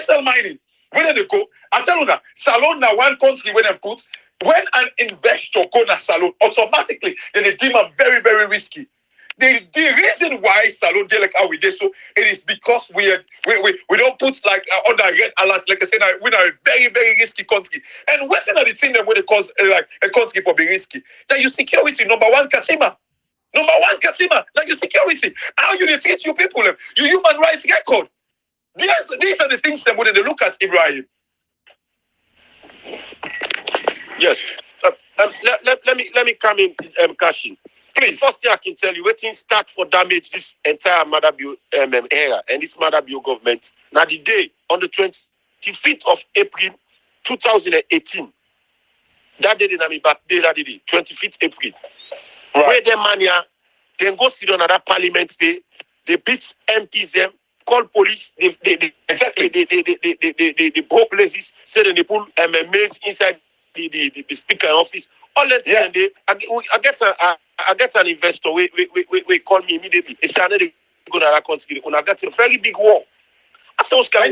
SL Mining, when they go, I tell you that Salon now one country when they put, when an investor go to Salon, automatically then they deem them very, very risky. The reason why Salon they like how we did so, it is because we don't put like under red alert, like I said, we are a very, very risky country. And Western are the thing that when they cause like a country for being risky. That your security, number one, Katima. Number one, Katima, like your security. How you treat your people, your human rights record. These are the things that when they look at Ibrahim. Yes. Let me come in, Kashi. Please. First thing I can tell you, waiting start for damage this entire Madabio era and this Madabio government. Now the day on the 25th of April 2018. That day na me birthday, that day, 25th April. Right. Where the mania, then go sit on another parliament day, they beat MPs them call police. They go places. Say they pull maze inside the speaker office. All that and I get an investor. We call me immediately. They say I need to go to that country. When I get a very big war. I say Oscar,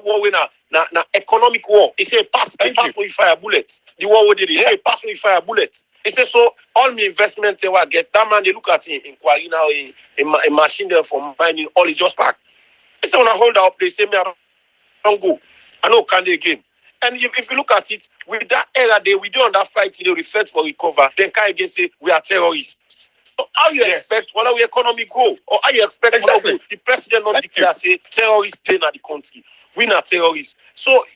war winner. Na economic war. He say pass with fire bullet. The war we did. He say pass with fire bullet. He said, so all my investment they will get, that man, they look at inquiry now, a machine there for mining, all is just back. He said, when I hold up, they say, me, I don't go. I know can they again. And if you look at it, with that era, we do on that fight, they refer for recover, then can again say, we are terrorists. So how you expect, whether we economy grow, or how you expect, the president not declare, say, terrorists stay in the country. We not terrorists. So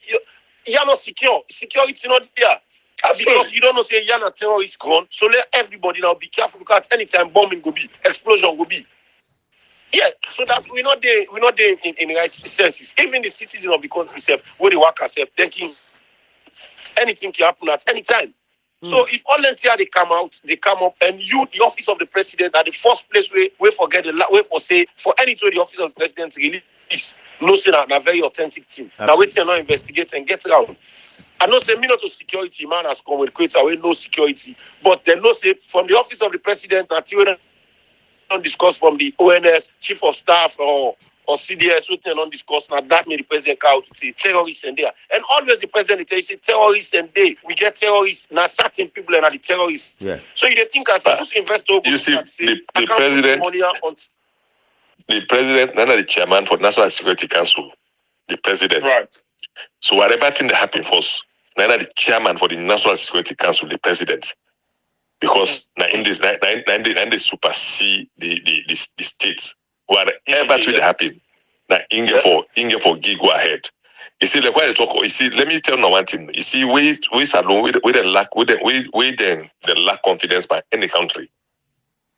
you're not secure. Security not there. Absolutely. Because you don't know say Yana terror is gone, so let everybody now be careful because at any time bombing go be, explosion go be. Yeah, so that we're not there in right senses. Even the citizens of the country itself, where they work ourselves, thinking anything can happen at any time. So if all they come up, and you, the office of the president, are the first place where we forget for any to the office of the president release, no say a very authentic team. Absolutely. Now wait till now investigate and get around. I know say me not to security man has come with create away no security, but they know say from the office of the president until don't discuss from the ONS chief of staff or CDS we don't discuss now that made the president out to say terrorists and there and always the president say terrorists and they we get terrorists now certain people and are the terrorists. Yeah. So you think as a investor you see the president none of the chairman for National Security Council, the president. Right. So whatever thing that happened first, neither the chairman for the National Security Council, the president, because in this, they supersede the states. Whatever thing that happened, now Inge for gig go ahead. You see, like why they talk. You see, let me tell you one thing. You see, we lack confidence by any country.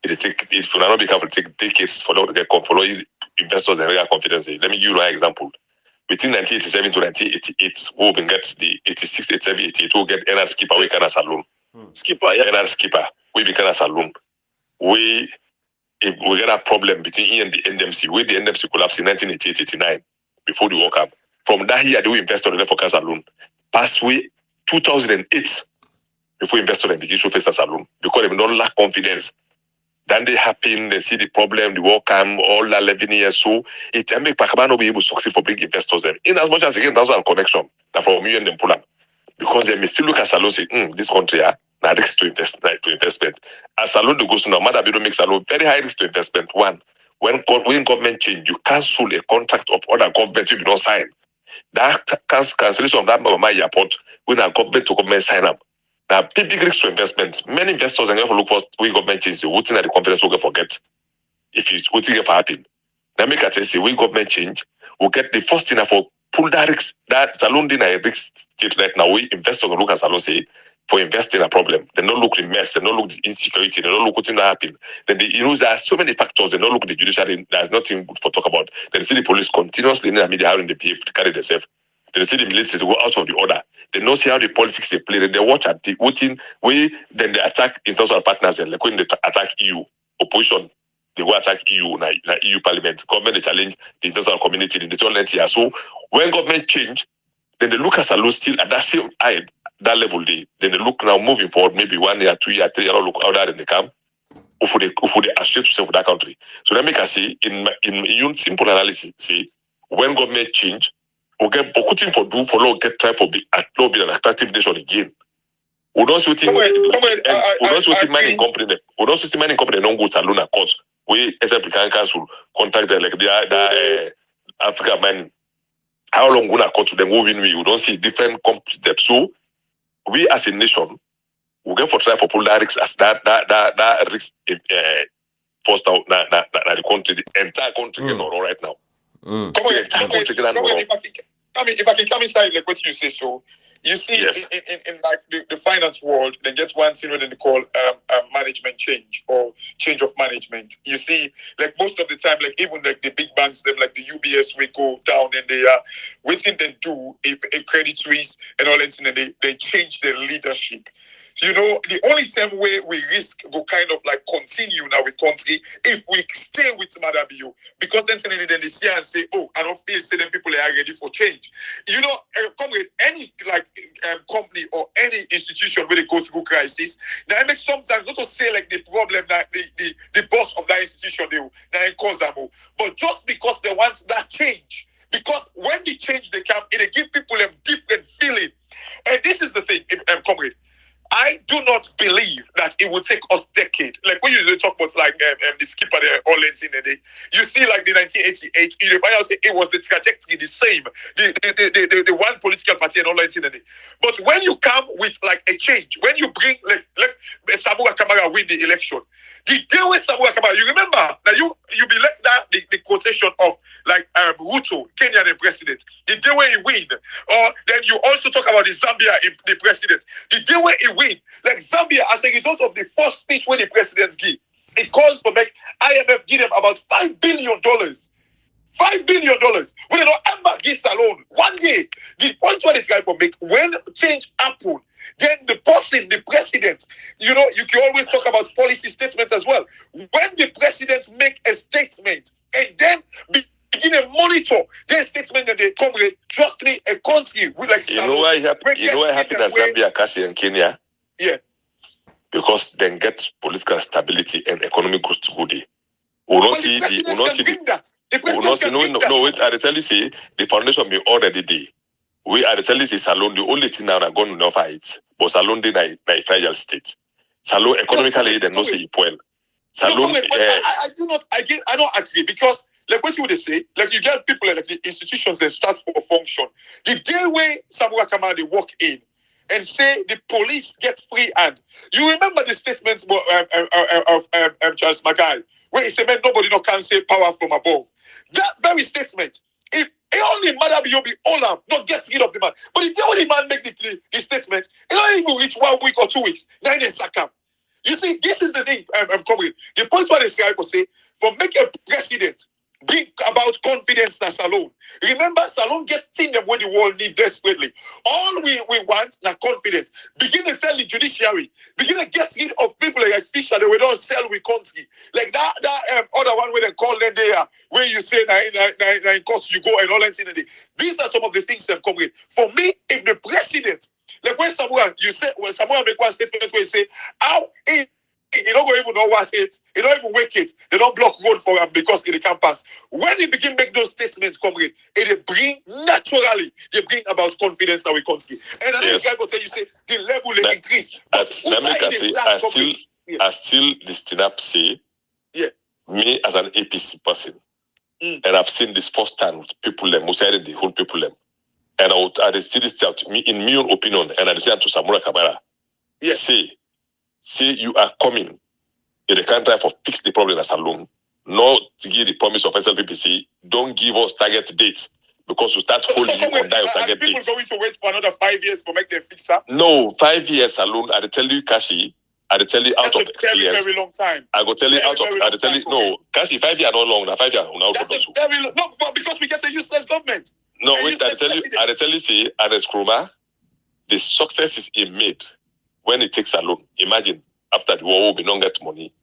If you not be careful, it take decades for them to get investors and get confidence. Let me give you an example. Between 1987 to 1988, we will get the 86, 87, 88, we'll get NR Skipper, we can as a loan. Skipper, yeah. NR Skipper, we become as a loan. We get a problem between E and the NDMC. We the NDMC collapsed in 1988, 89, before the World Cup. From that year, we invested on the forecast alone. Past way 2008, before invested in the issue first as a loan, because they don't lack confidence. Then they happen, they see the problem, the work come, all that 11 years. So it can make Pakabano be able to succeed for big investors there. In as much as again, that's our connection that from you and them pull up. Because they may still look at Salon and say, this country, now risk to investment. As Salon goes to no matter we don't make Salon very high risk to investment. One, when government change, you cancel a contract of other government if you don't sign. That cancellation of that my airport when our government to government sign up. Now, big risk to investment. Many investors are going to look for we government change. What's in the confidence will forget if it's what's going to happen. Now, make a say we government change. We'll get the first thing for pull that risk. That Salon in a risk state right now. We investors will look at Salon say for investing a problem. They don't look the mess. They don't look the insecurity. They don't look what's going to happen. Then there are so many factors. They don't look the judiciary. There's nothing good for talk about. Then they see the police continuously in the media how they behave to carry themselves. They see the military to go out of the order. They don't see how the politics they play. They watch at the voting way. Then they attack international partners. And like when they attack EU opposition, they will attack EU, na EU Parliament. Government they challenge the international community. They don't let here. So when government change, then they look at Salon still at that same that level. Then they look now moving forward. Maybe 1 year, 2 year, 3 year. Look out there in the camp. Or for the associate to for that country. So let me say in simple analysis. Say when government change. We get beaucoup for do follow get try for be an attractive nation again. We don't see mining company. We don't see mining company non go to Luna court. We as African Council contact them like the Africa mining. How long gonna court to them moving we don't see different steps. So we as a nation we get for try for pull that risk as that risk forced out the country, the entire country right now. If I can come inside like what you say, so you see in like the finance world, they get one thing what they call management change or change of management. You see, like most of the time, like even like the big banks, them like the UBS will go down and they are waiting they do a Credit Suisse and all that, and they change their leadership. you know, the only time where we risk go kind of like continue now with country if we stay with Madabio, because then they see and say, oh, I don't feel say them people are ready for change. You know, come with any like company or any institution where they go through crisis. Now it makes sometimes not to say like the problem that the boss of that institution they cause them, but just because they want that change. Because when they change the camp, it give people a different feeling. And this is the thing, comrade. I do not believe that it will take us decades. Like when you talk about like the skipper there, all in the day, you see like the 1988, you find out it was the trajectory the same, the one political party and all in the day. But when you come with like a change, when you bring like Samura Kamara win the election, the day when Samura Kamara, you remember that you be like that the quotation of like Ruto, Kenyan president, the day when he win, or then you also talk about the Zambia the president, the day when he win, like Zambia as a result of the first speech when the president give, it calls for make IMF give them about $5 billion. $5 billion. We don't ever give alone. One day, the point what this guy will make, when change happen, then the person, the president, you know, you can always talk about policy statements as well. When the president make a statement and then begin a monitor their statement that they come with, trust me, a country with like you know why happened in Zambia, Kashi, and Kenya? Yeah. Because then get political stability and economic growth to go there. We will not see that. No, wait, I tell you, say the foundation be already there. We are tell you, say Salon, the only thing now that going to offer it, but Salon did a fragile state. Salon economically, they no say well. Salon, I don't agree because like what you would say, like you get people like the institutions that start for function. The day where Samura Kamara they walk in and say the police gets free hand. You remember the statement of Charles Mackay, where he said, man, nobody can say power from above. That very statement, if only Madam be all up, not get rid of the man. But if the only man make the statement, it don't even reach 1 week or 2 weeks. Now they sack him. You see, this is the thing I'm coming. The point where the guy will say, for make a president bring about confidence na Salon. Remember, Salon gets things when the world need desperately. All we want na confidence. Begin to tell the judiciary. Begin to get rid of people like Fisher that we don't sell with country. Like that other one where they call them there, where you say na in court you go and all that thing. These are some of the things that come with. For me, if the president, like when Samuel make one statement where he say, how he don't even know what's it. He don't even wake it. They don't block road for him because in the campus. When he begin make those statements, comrade, they bring naturally. They bring about confidence that we country. And another guy will tell you say the level will increase. But I still stand up say, me as an APC person, and I've seen this firsthand with people them who said the whole people them, and I still tell to me in my own opinion, and I say to Samura Kamara, say you are coming in the country for fix the problem as alone, not to give the promise of SLPPC. Don't give us target dates because we start holding you on that target date. People going to wait for another 5 years to make them fix up? No, 5 years alone. I tell you, Kashi. I tell you out of experience. Very long time. I go tell you out of. I tell you no, Kashi. 5 years not long. Now 5 years now. That's a very long. No, but because we get a useless government. No, wait. I tell you, say, as Kroma, the success is made when it takes alone. Imagine after the war, we don't get money.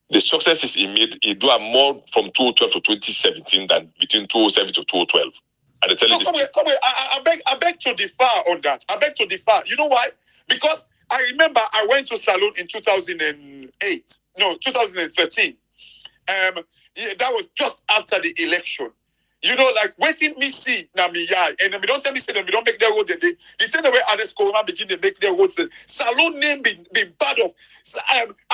The success is made. It do more from 2012 to 2017 than between 2007 to 2012. I tell you this. I beg to differ on that. I beg to differ. You know why? Because I remember I went to Salon in 2008. No, 2013. That was just after the election. You know, like waiting me see na me yai, and we don't tell me say them we don't make their road. They tell the way Ades Koma begin to make their roads. Salon name been part of.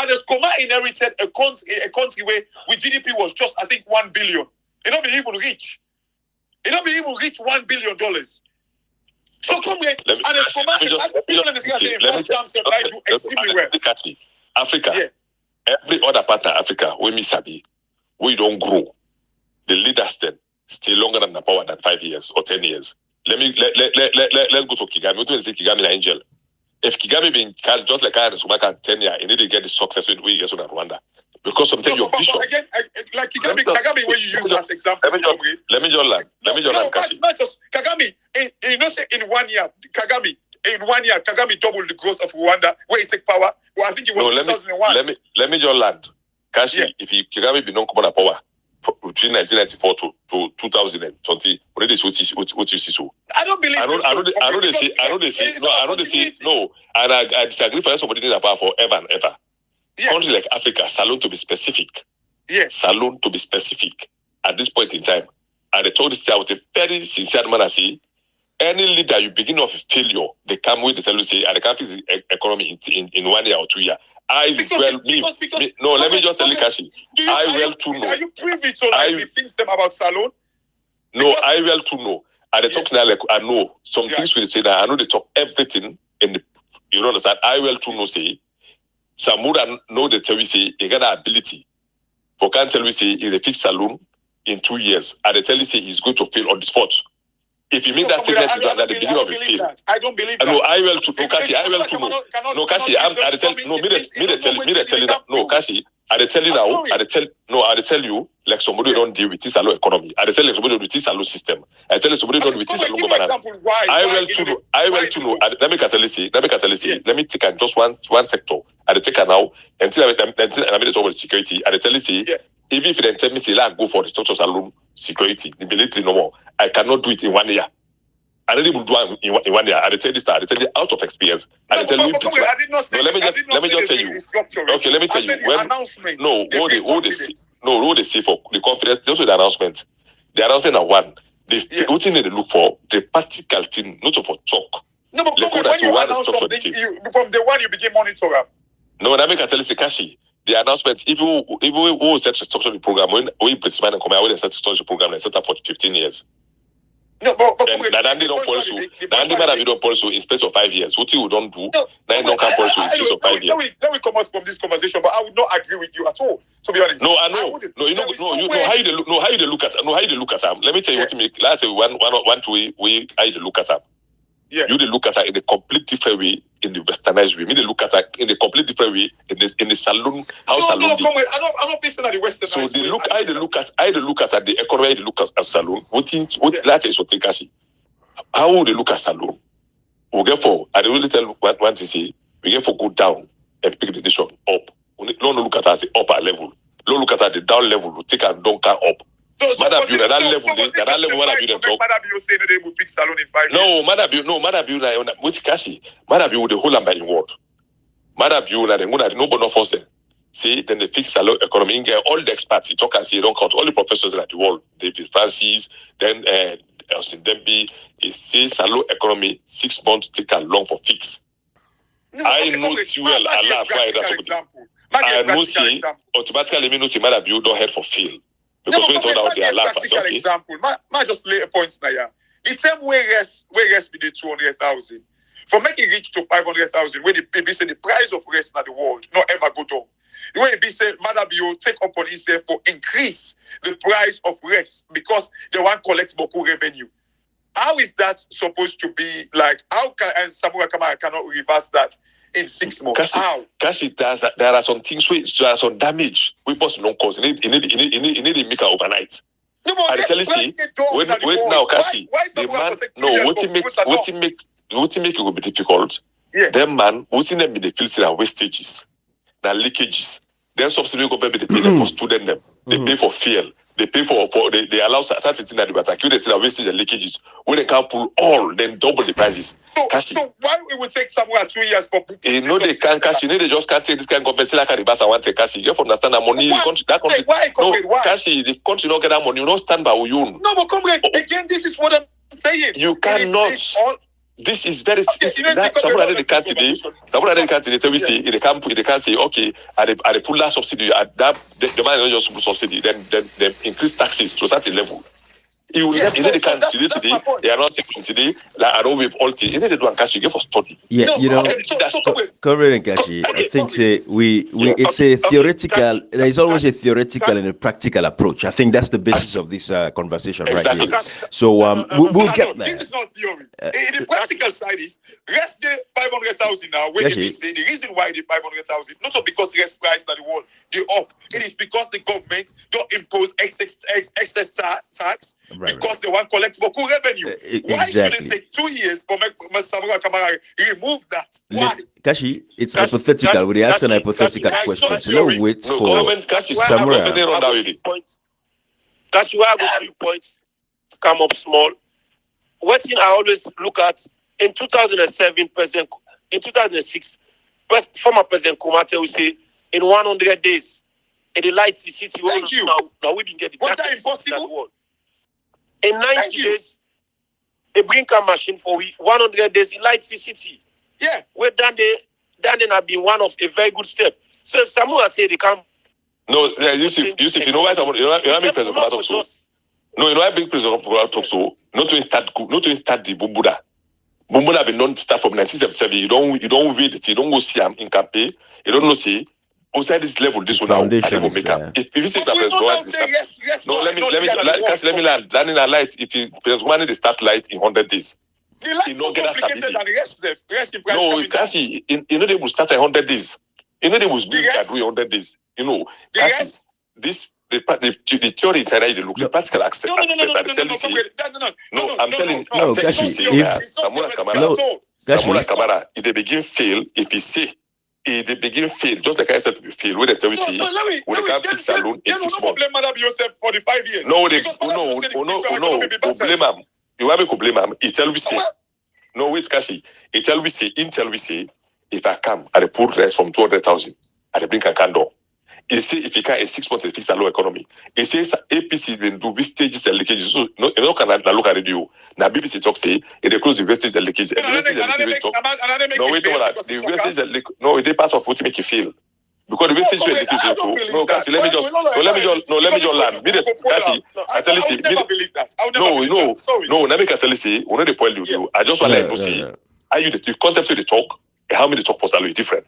Ades Koma inherited a country where with GDP was just I think 1 billion. It don't be even rich. It don't be even rich $1 billion. So come here, Ades Koma. People in this country invest themselves like do extremely well. Africa, every other part of Africa, where me sabi, we don't grow. The leaders then stay longer than the power than 5 years or 10 years. Let's go to Kigame. What do you say Kigame is angel? If Kigame being called just like I had 10 years, you need to get the success with we get on Rwanda. Because sometimes your vision. Again, like Kagame, where you use as example. Let me just land. Not just Kagame. You know, say in 1 year, Kagame in 1 year, Kagame doubled the growth of Rwanda, where he take power. Well, I think it was 2001. Let me just land. Kashi, if Kagame be non-common power between 1994 to 2020, already is what you see so. I don't believe. I know they say no, and I disagree for somebody in power forever and ever. Yeah. Country like Africa, salon to be specific. Yes. Salon to be specific at this point in time. And they told this with a very sincere manner, I say, any leader you begin off a failure, they come with the tell you say, and they can't fix the economy in 1 year or 2 years. Let me just tell you, Kashi. Are you privy to the things them about salon? No, I will to know. And they talk now like I know some things will say that I know they talk everything in the you understand. I will to know say Samura know the tell we say he got the ability. For can't tell we say he's a fixed salon in 2 years, and they tell you say he's going to fail on the spot. If you make that statement at the beginning of a fail, I don't believe that. No, I will to know, Kashi. I will to know. No, Kashi, I'm tell you. No, me tell you that. No, Kashi, I tell you now. I tell you like somebody don't deal with this alone economy. I tell you somebody with this alone system. I tell you somebody don't with this alone governance. I will to know. Let me tell you say. Let me take just one sector. I take now until I made it over security. I tell you say. Even if they tell me say I go for the structures alone security, the military no more. I cannot do it in 1 year. I didn't even do it in 1 year. I tell this I tell you out of experience. I tell you. Let me just tell you. Okay, let me tell you. What they say for the confidence. Those are the announcement. The announcement are one. The thing they look for the practical thing, not for talk. No, but when you announce something, from the one you begin monitoring. No, that make I tell you, Kashi. The announcement, if we set to structure the program, when we participate and come out, we set to structure the program and set up for 15 years. No, but Nandi don't policy. Nandi man don't policy in space of 5 years. What you don't do, Nandi don't come policy in space of 5 years. Let me come out from this conversation, but I would not agree with you at all. To be honest. No, I know. How you look at them. Let me tell you what to make. Let's say one way how you look at them. Yeah. You look at it in a complete different way, in the westernized way. Me they look at it in a complete different way in the salon. I'm not facing at the westernized. So they look. I look at the economy. They look at salon. What that is what Kashi. How would they look at salon? We get for. I really tell one to say. We get for go down and pick the nation up. We don't look at it as the upper level. Don't look at the down level. We take and don't come up. That level. Madabio saying they will fix salon in 5 years. Madabio, with Kashi. Madabio with the whole by inward. Madabio, nobody force them. See, then they fix salon economy. You get all the experts. You talk and say, don't count all the professors in the world. David Francis, then Austin Demby. He says salon economy 6 months take a long for fix. I know too well. Allah, I know say automatically me know say Madabio don't head for fail. Because we told out their life. Okay. Example. I just lay a point now. The same way rest be the 200,000. For making it reach to 500,000, when they say the price of rest in the world not ever go down. The way they say Madabio take upon himself to increase the price of rest because they want to collect more revenue. How is that supposed to be like? How can and Samura Kamara cannot reverse that in 6 months? How? Kashi does that. There are some things there are some damage we possibly don't cause. You need to make it overnight. No, but I tell you, see, wait now, Kashi. The man, no, what make it will be difficult? Yeah. Them man, what in them be the filthy and wastages, the leakages. Then subsidy government they pay them for student them. They pay for fuel. They pay for they allow certain things that they attack you. They say that wastage and leakages. When they can't pull all, then double the prices. So why it would take somewhere 2 years for people? You know they can't cash. You know they just can't take this kind of government. Like the bus, I want to cash. You have to understand that money. Why? That country. Why? Cash. The country don't get that money. You don't stand by your own. No, but come again. This is what I'm saying. You cannot. This is very. Someone they can't today. So we say they can't say okay. I pull that subsidy. That the man don't just put subsidy. Then increase taxes to a certain level. You need the can't today. They are not saying today. Like I don't wave all things. You need to do and cash you get for study. Yeah, no, you know, Comrade and Kashi, I think it's a theoretical. There is always a theoretical and a practical approach. I think that's the basis of this conversation right here. So we'll get there. This is not theory. The practical side is rest the 500,000 now. When they say the reason why the 500,000 not because rest price that the world they up. It is because the government don't impose excess tax. because they want collect more revenue. Why should it take 2 years for Samura Kamara remove that? Why? Kashi, it's hypothetical. We're asking hypothetical questions. So let's wait for Samura. Kashi, why I go to your point, come up small. One thing I always look at in 2007, in 2006, former President Kumate will say in 100 days, in the light city. Thank you. Now we didn't get it. Was that impossible? In 90 days, they bring a machine for 100 days in light city. Yeah. Where then have been one of a very good step. So if Samura say they come. No, Yusuf, you know why Samura, you know why big President Kumate talk so? No, you know why big President Kumate talk so? Not to start the Bumbuda. Bumbuda been non start from 1977. You don't wait it. You don't go see him in campaign. You don't know see. Outside this level, this one now, I will make up. If you say yes, no, let me land. Landing a light. If you President they start light in 100 days. The light is more complicated than the rest. No, Kasi, you know they will start at 100 days. You know they will do 100 days. You know, Kasi, this the theory inside they look the practical access. No, I'm telling you, Samura Kamara, if they begin fail, if he say. They begin fail, just like I said to fail. When they tell you, when they can't fix alone in 6 months. Blame Madam Yosef for the 5 years. No, blame him. You want me to blame him? He tell we say, no wait, Kashi. He tell we say, if I come, I put rest from 200,000, I bring a candle. He say if he can in 6 months, fix a low economy. He says APC will do stages and leakages. So no, you know can look at radio. Now BBC talk say they close the wastage and leakage. No, wait no, the wastage no, they part of what make you feel. Because the wastage will leakage also. No, Kasi, let me just land. Kasi, I tell you, no, let me tell you, one of the point you. I just want to see. Are you the concept of the talk? How many talk for salary different?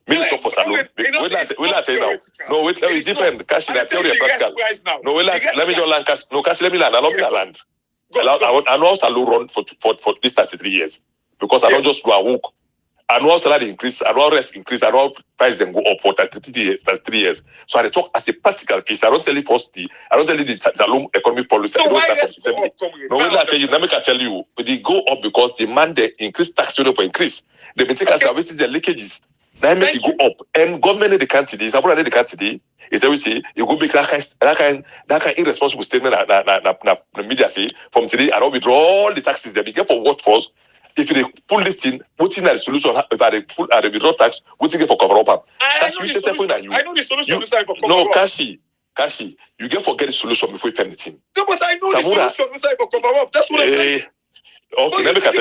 Maybe talk for salon. Wait, I tell you now. No, wait, let me different. Cash in a theory and practical. No, wait, let me just land. Cash. No, Cash, let me land. I don't land. I know salon run for this 33 years because I don't just go and walk. Annual salary increase, annual rest increase, annual price then go up for 33 years. So I talk as a practical case. I don't tell you I don't tell you the salon economic policy. So why no, wait, I tell you. Let me tell you. They go up because demand they increase tax rate for increase. They been taking as their leakages. That make it go up. And government in the country, Sabura in the country, is always say you go make that kind irresponsible statement that the media say from today I don't withdraw all the taxes they be get for what first. If they pull this thing, what's in the solution? If they pull the withdraw tax, what's it for cover up? I know the solution. No, Kashi, you get forget the solution before you pay anything. No, but I know the solution for cover up. That's what I'm saying. Okay, let me tell you.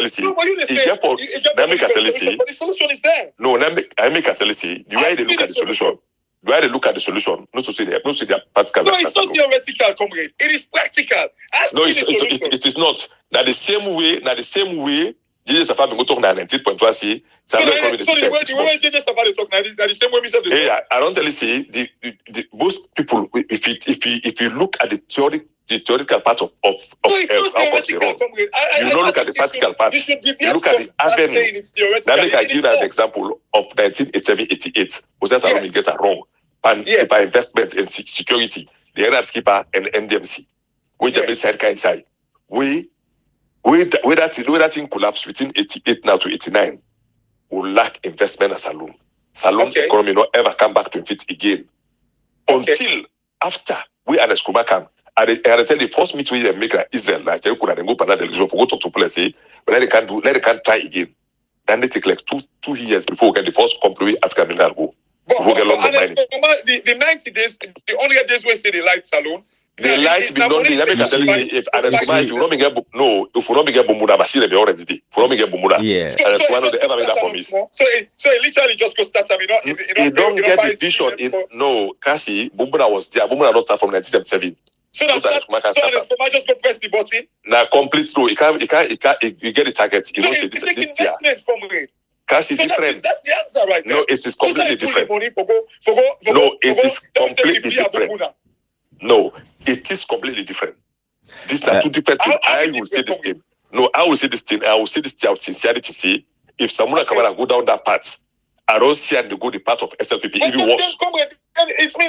Let me tell you. The solution is there. No, let me tell you. The way they look at the solution. The way they look at the solution, not to say they practical. No, it's not theoretical, comrade. It is practical. No, it is not. Now the same way. Jesus Safa been go talk na 19.1 say. So the way Jesus Safa talk na the same way we say. Yeah, I don't tell you say the most people if you look at the theoretical part of how country run, you don't look at the practical part. You look at the avenue. Now make I give you an example of 1987-88. Jose Salome get it wrong. And by investment in security, the NRS keeper and NDMC, which are inside kind side. Where that thing collapsed between 88 now to 89, will lack investment as Salome. Salome economy not ever come back to fit again. Until after we and Escobar come. I tell the first meeting we make like Israel, like you could go for go talk to police, say, but they can't try again. Then they take like two years before we get the first complete African Mineral go. The 90 days, the only days we say the light salon. The light be not be. Let me tell you, if you not get if you not get Bumbuda, machine be already there. If you not get Bumbuda, so one of the ever made that promise. So it literally just go start. I mean, you don't get the vision. No, Kashi, Bumbuda was there. Bumbuda not start from 1977. So I just go press the button. Now complete slow. You get the target. You know, this year. Cash is different. That's the answer right now. No, it is completely different. No, it is completely different. No, it is completely different. These are two different things. I will say this thing. No, I will say this thing. I will say this thing out sincerity. Say, if someone can go down that path, I don't see and go the part of SLPP even worse.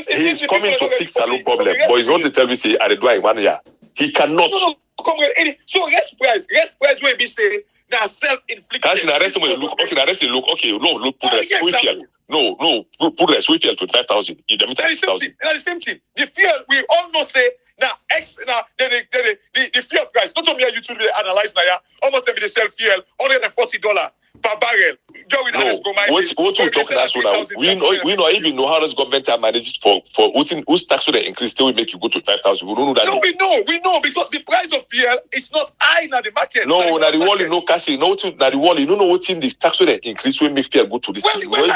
He's coming to fix salon problem, but he's not to tell me say I do in 1 year. He cannot. No, so rest price will be say now self-inflicted. That's in arrest him. Look, okay, arrest him. Look, okay, no, put the fuel. No, put the fuel to 5,000. That's the same thing. The fuel we all know say now the fuel price. Not only you to analyze now, almost every day sell fuel $140 per barrel. What we talking about now? We don't even know how this government have managed for whose tax will increase still will make you go to 5,000. We don't know that. No, we know because the price of fuel is not high in the market. No, now the wall no cash. No, now the wall you don't know what's in the tax will increase will make fuel go to this. Well,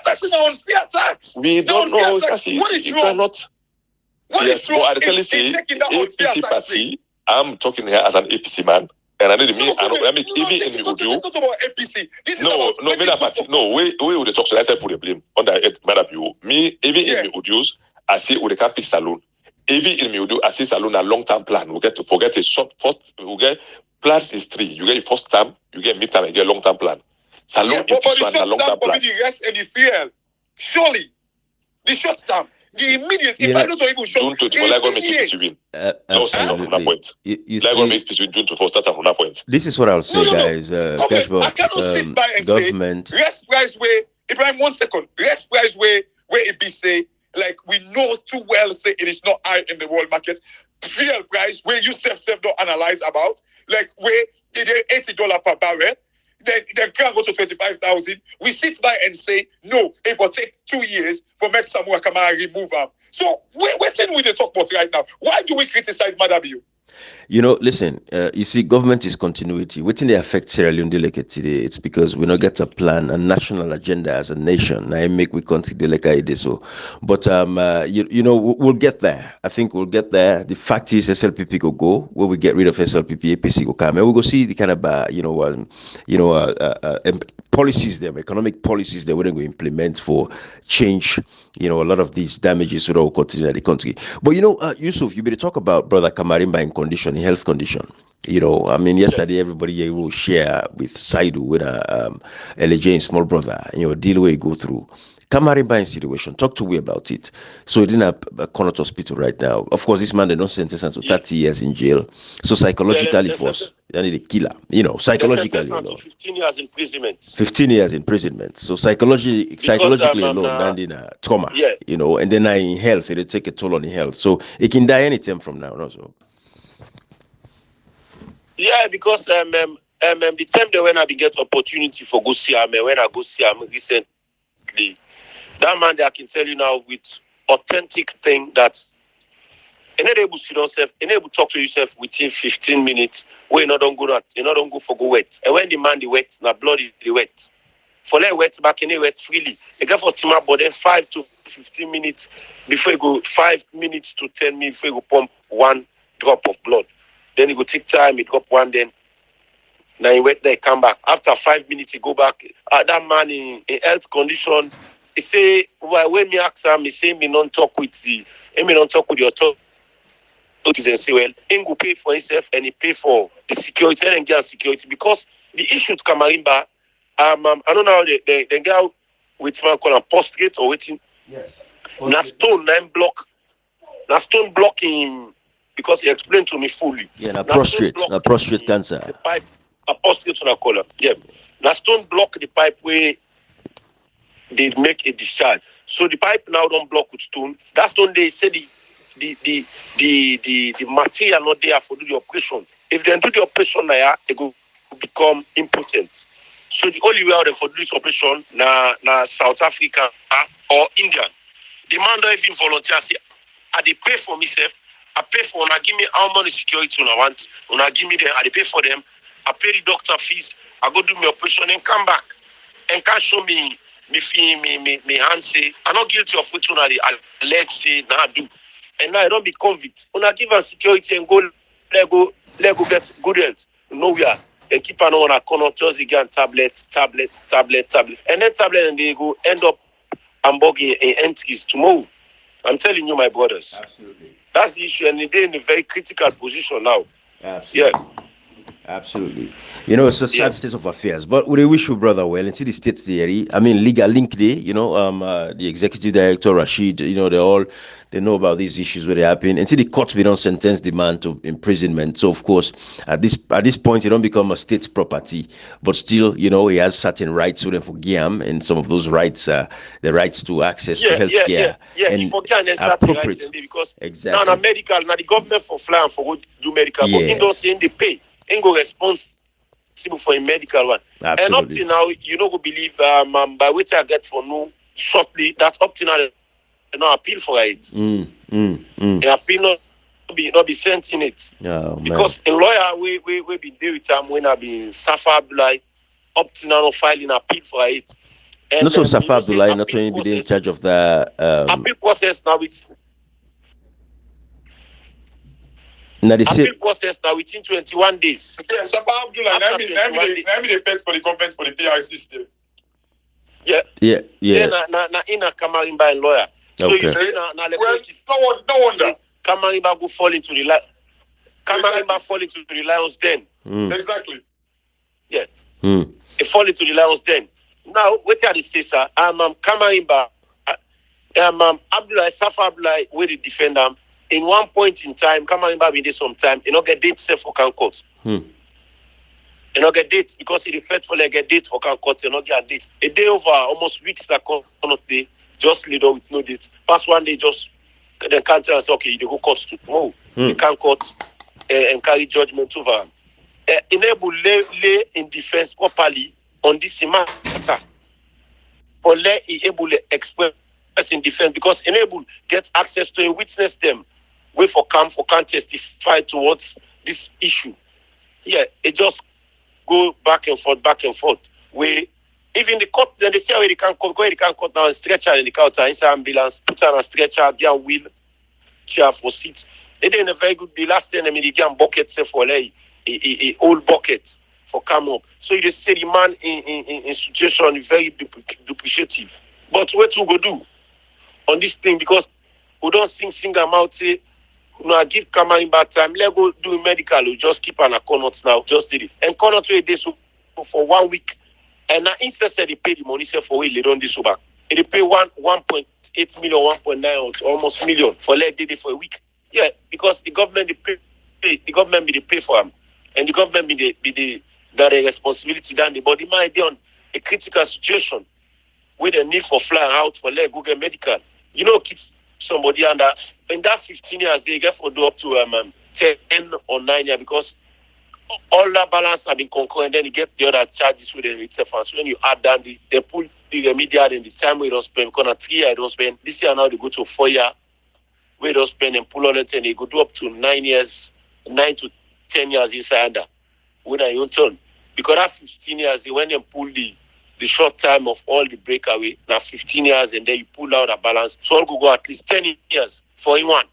tax is on fuel tax. We don't know. What is wrong? What is wrong? But I tell you, APC party. I'm talking here as an APC man. And I need me. I make even in the audio. This is not about APC. This is no, me that party. No, we will talk. So I said put the blame on the Madam you. Me even in the audios, I say we can fix salon. Even in the audio, I say salon a long-term plan. We get to forget a short first. We get plans is 3. You get your first term, you get mid-term, and you get long-term plan. Salon is a long-term plan. The rest and the fuel. Surely, the short term. The immediate, if I don't even show June 24, Lagos make peace win. No, start from that point. Lagos make peace win June 24, start from that point. This is what I'll say, guys. I cannot sit by and government. Say, rest price way, Ibrahim, 1 second. Rest price way, where it be say, like we know too well, say it is not high in the world market. Fuel price, where you self don't analyze about, like where it is $80 per barrel. Then can go to 25,000. We sit by and say, no, it will take 2 years for make Samoa Kamara remove them. So, we're telling we talk about right now. Why do we criticize Madabiu? You know, listen, you see, government is continuity. Within the affect Sierra Leone today, it's because we don't get a plan, a national agenda as a nation. I make we consider so. But you know, we'll get there. I think we'll get there. The fact is, SLPP will go where we get rid of SLPP, APC will come, and we'll go see the kind of policies them, economic policies that we're going to implement for change. You know, a lot of these damages would all continue in the country. But you know, Yusuf, you better talk about Brother Kamarimba in condition, in health condition. You know, I mean, yesterday everybody here will share with Saidu, with LJ, small brother, you know, deal where you go through. Kamarimba in situation, talk to me about it. So he didn't have a Connaught Hospital right now. Of course, this man, they don't sentence him to 30 years in jail. So psychologically, force, they need a killer. You know, psychologically, you know. 15 years imprisonment. 15 years imprisonment. So psychologically alone, landing a trauma. Yeah. You know, and then in health, it'll take a toll on the health. So it can die anytime from now, also. Yeah, because the time that when I get opportunity for go see him, when I go see him recently, that man that I can tell you now with authentic thing that enable sit yourself, enable talk to yourself within 15 minutes. Where you don't go for go wet. And when the man the wet, now blood the wet. For let wet back in wet freely. They go for team up, but then 5 to 15 minutes before you go 5 minutes to 10 minutes before you go pump 1 drop of blood. Then you go take time, it drop 1 then. Now you wait there, come back. After 5 minutes, you go back. That man in health condition, he say, well, when me ask him, he say, me don't talk with the authorities and say, well, he go pay for himself and he pay for the security and get security because the issue to Kamarimba, I don't know how they get with man call him prostrate or waiting. Yes. Na stone blocking because he explained to me fully. Yeah, na prostrate cancer. The pipe, a prostrate to the color. Yeah, na stone block the pipe where they make a discharge. So the pipe now don't block with stone. That stone they say the material not there for do the operation. If they do the operation now, they go become impotent. So the only way out for this operation na South Africa or India. The man don't even volunteer. Say, I they pay for myself. I pay for una give me how much security I want. Una give me them. I they pay for them. I pay the doctor fees. I go do my operation and come back and can show me hand say I'm not guilty of what una alleged say now do. And now I don't be convict. Una give us security and go let go get good health. Nowhere. And keep an eye on a corner, just again tablet. And then tablet and they go end up hamburging in entries tomorrow. I'm telling you, my brothers. Absolutely. That's the issue, and they're in a very critical position now. Absolutely. Yeah. Absolutely. You know, it's a sad state of affairs. But we wish you, brother, well into the states theory. I mean, legal link day, the executive director, Rashid, they know about these issues where they happen. Until the court we don't sentence the man to imprisonment. So of course, at this point, you don't become a state property. But still, he has certain rights with for GAM, and some of those rights are the rights to access to health care. And for GAM, there's certain rights because exactly. Now medical, now the government for fly and for go do medical, but in those saying they pay. Ain't go responsible for a medical one. Absolutely. And up to now, you know, go believe by which I get for no shortly that up to now they no appeal for it. The appeal not be sent in it. Because in lawyer we been there with time when I been Safa Abdullah up to now filing appeal for it. And also Safa Abdullah not only be in charge of the appeal process now with. Appeal process now within 21 days. Yeah, Safa Abdullah, let me defend for the government for the PI system. Yeah. Na ina Kamarimba and lawyer. So okay. You say no wonder. Kamarimba go fall into the fall into the lion's den. Exactly. Yeah. They fall into the lion's den. Now, what are they say, sir? Kamarimba, Abdullah, Safa Abdullah, where they defend them. In one point in time, Kamarimba been there some time, you know, get date set for Can Court. You know, get date because it refers for like a date for Can Court, you know, get a date. A day over almost weeks that cannot day, just lead on with no date. Past one day, just then can't tell us, okay, they go court tomorrow. They can court and carry judgment over. Enable lay in defense properly on this matter. For lay able to express in defense because enable get access to a witness them. Wait for can testify towards this issue. Yeah, it just go back and forth. Where even the court, then they say where they can cut down stretcher in the counter inside ambulance, put on a stretcher, get a wheel chair for seats. They did a very good. The last time they get bucket for a old bucket for come up. So you say the man in situation very duplicative. But what we go do on this thing because we don't sing them out say. No, give Kamarimba time. Let go do medical. We just keep an account now. Just did it. And corner to a day so for 1 week. And now instead they pay the money for we they don't do so back. They pay 1.8 million, 1.9 or almost million for let day for a week. Yeah, because the government they pay for them, and the government be the responsibility down the body might be on a critical situation where the need for flying out for let go get medical. You know, keep somebody under in that 15 years they get for do up to 10 or 9 years because all that balance have been conquered and then you get the other charges with the itself. So when you add down they pull the remedial and the time we don't spend because 3 years I don't spend this year now they go to 4 years we don't spend and pull on it and they go do up to 9 to 10 years inside under when I own turn because that's 15 years when they pull the short time of all the breakaway, now 15 years, and then you pull out a balance. So I'll go at least 10 years for him one.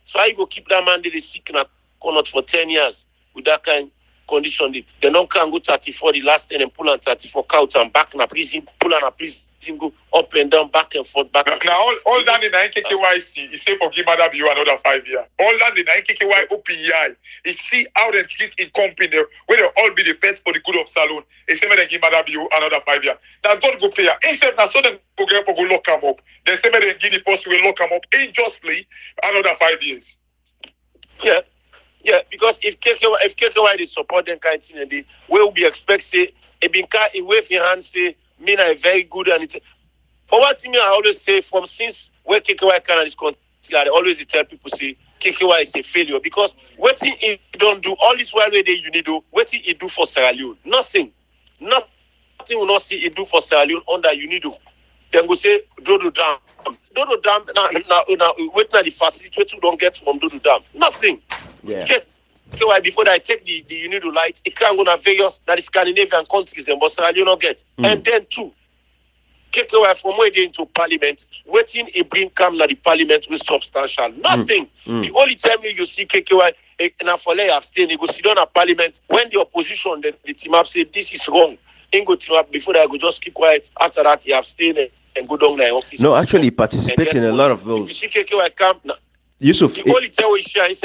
So I go keep that man they sick in a corner for 10 years with that kind of condition. They don't can go 34 the last 10 and pull on 34 couch and back in a prison, pull on a prison, go up and down, back and forth, back. Now all that in the KKYC is say for give Madam you another 5 years. All that in the KKY OPEI is see how they treat in company where they all be the feds for the good of Salon. It's say they give Madam you another 5 years. Now don't go pay. Instead now so then go get for go lock them up. Then say they give the post will lock them up unjustly another 5 years. Yeah, because if KKY they support them kind of thing and they will be expect say a binka a wave your hand say mean I very good and it. But what thing I always say from since where KKY can this country, I always tell people say KKY is a failure because what thing it don't do all this while where they you need do what thing it do for Sierra Leone nothing will not see it do for Sierra Leone under you need do. Then go say Dodo Dam now wait now the facility what you don't get from Dodo Dam nothing. Yeah. KKY before I take the UNIDO light, it can't go to various that is Scandinavian countries and but you not get. And then two, KKY from where they into parliament, waiting a bring come to the parliament with substantial. Nothing. The only time you see KKY and for lay abstain, they go sit down at parliament when the opposition the team up say this is wrong. Ain't go team up before I go just keep quiet. After that he abstain and go down their office. No, actually participate in a lot of those. If you see KKY come Yusuf. The only time we share is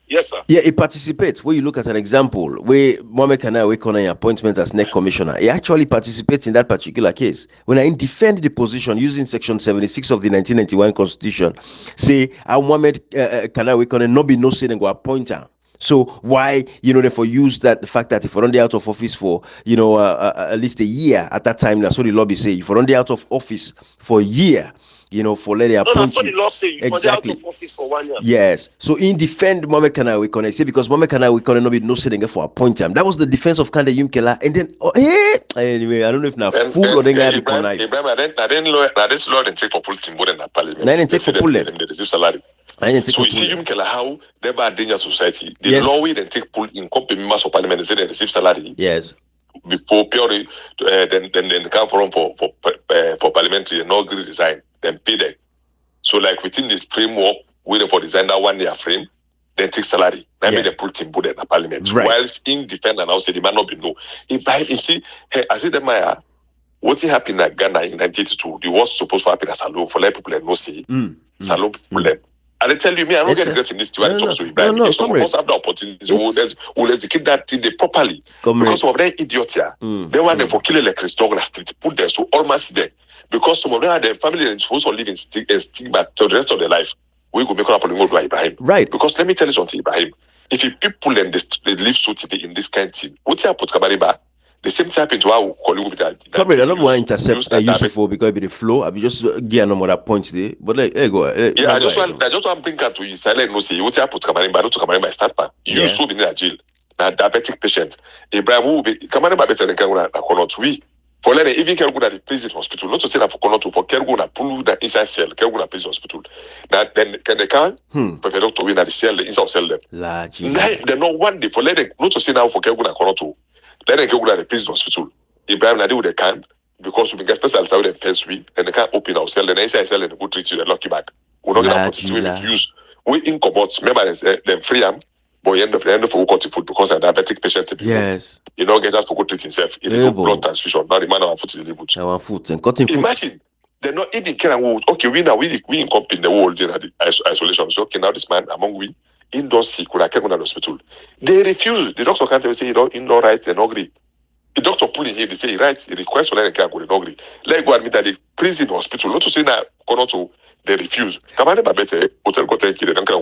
Yes, sir. Yeah, it participates. When you look at an example where Mohamed Kanai Kona appointment as NEC commissioner, he actually participates in that particular case. When I defend the position using section 76 of the 1991 constitution, say Mohamed Kanai Kona not be no saying and go appoint her. So why, therefore use that the fact that if you're on the out of office for, at least a year at that time, that's what the lobby say. If you're on the out of office for a year, for let it appoint that's what the law say. You exactly. For the out of office for 1 year. Yes. So in defend Mohamed Kanai Wekone, say because Mohamed Kanai Wekone no be no sitting for appoint him. That was the defense of Kande Yumkela. And then anyway, I don't know if now fool or then got Ibrahim, I didn't law and take for politics more than that parliament. I didn't take for pull them. They receive salary. So you see Yumkela how they are danger society. The law we then take pull in company members of parliament they receive salary. Yes. Before purely then they come for parliamentary and no agree design, then pay them. So like within the framework, waiting for design that 1 year frame, then take salary. That made them put in the parliament. Right. Whilst in defend and also they might not be no. If I see, I see the Maya, what happened in Ghana in 1982, the was supposed to happen as Salon for let people no see. Salon people. And I tell you, me, I don't get regret in this to talk to Ibrahim. If some of us have the opportunity, we'll execute that thing properly. Because some of them idiots here, they want them for killing like Christopher Street, put them so almost there. Because some of them are their family and supposed to live in stigma to the rest of their life. We go make up and go to Ibrahim. Right. Because let me tell you something, Ibrahim. If you people and they live so today in this kind of thing, what you put Kabariba, the same thing happened to our colleague with that. Probably I don't want to intercept Yusuf because it be the flow. I be just get no more point today. But like, go. I just want to bring that to you. Silent no say what you put Kabariba, not to Kabariba start man. Yusuf in a jail. Now diabetic patients. Ibrahim will be Kabariba better than Kanuna we. For let even care go to the prison hospital, not to say that for Konoto, for care go na pull that inside cell, care go na prison hospital. That then can they can prepare to win at the cell, the inside cell them. They know one day for let them not to say now for care go na Konoto, let them go to the prison hospital. Ibrahim Nadi they can because we get special out and first week and they can't open our cell, and inside cell and go treat you and lock you back. We not gonna put it to use. We incommode remember them free them. Boy, end of for got food because a diabetic patient. Yes. You know, get just for go treat himself. If you do blood transfusion, now the man on foot in the foot. Our foot and cutting foot. Imagine they're not even caring. Okay, we in company in the world in isolation. So okay, now this man among we indoor sick when I came to the hospital. They refuse. The doctor can't say indoor right, they don't agree. The doctor pull in here, they say he writes a request for let them go, they don't agree. Let go admit that the prison hospital, not to say that to they refuse. Come on, better hotel go take it. They don't care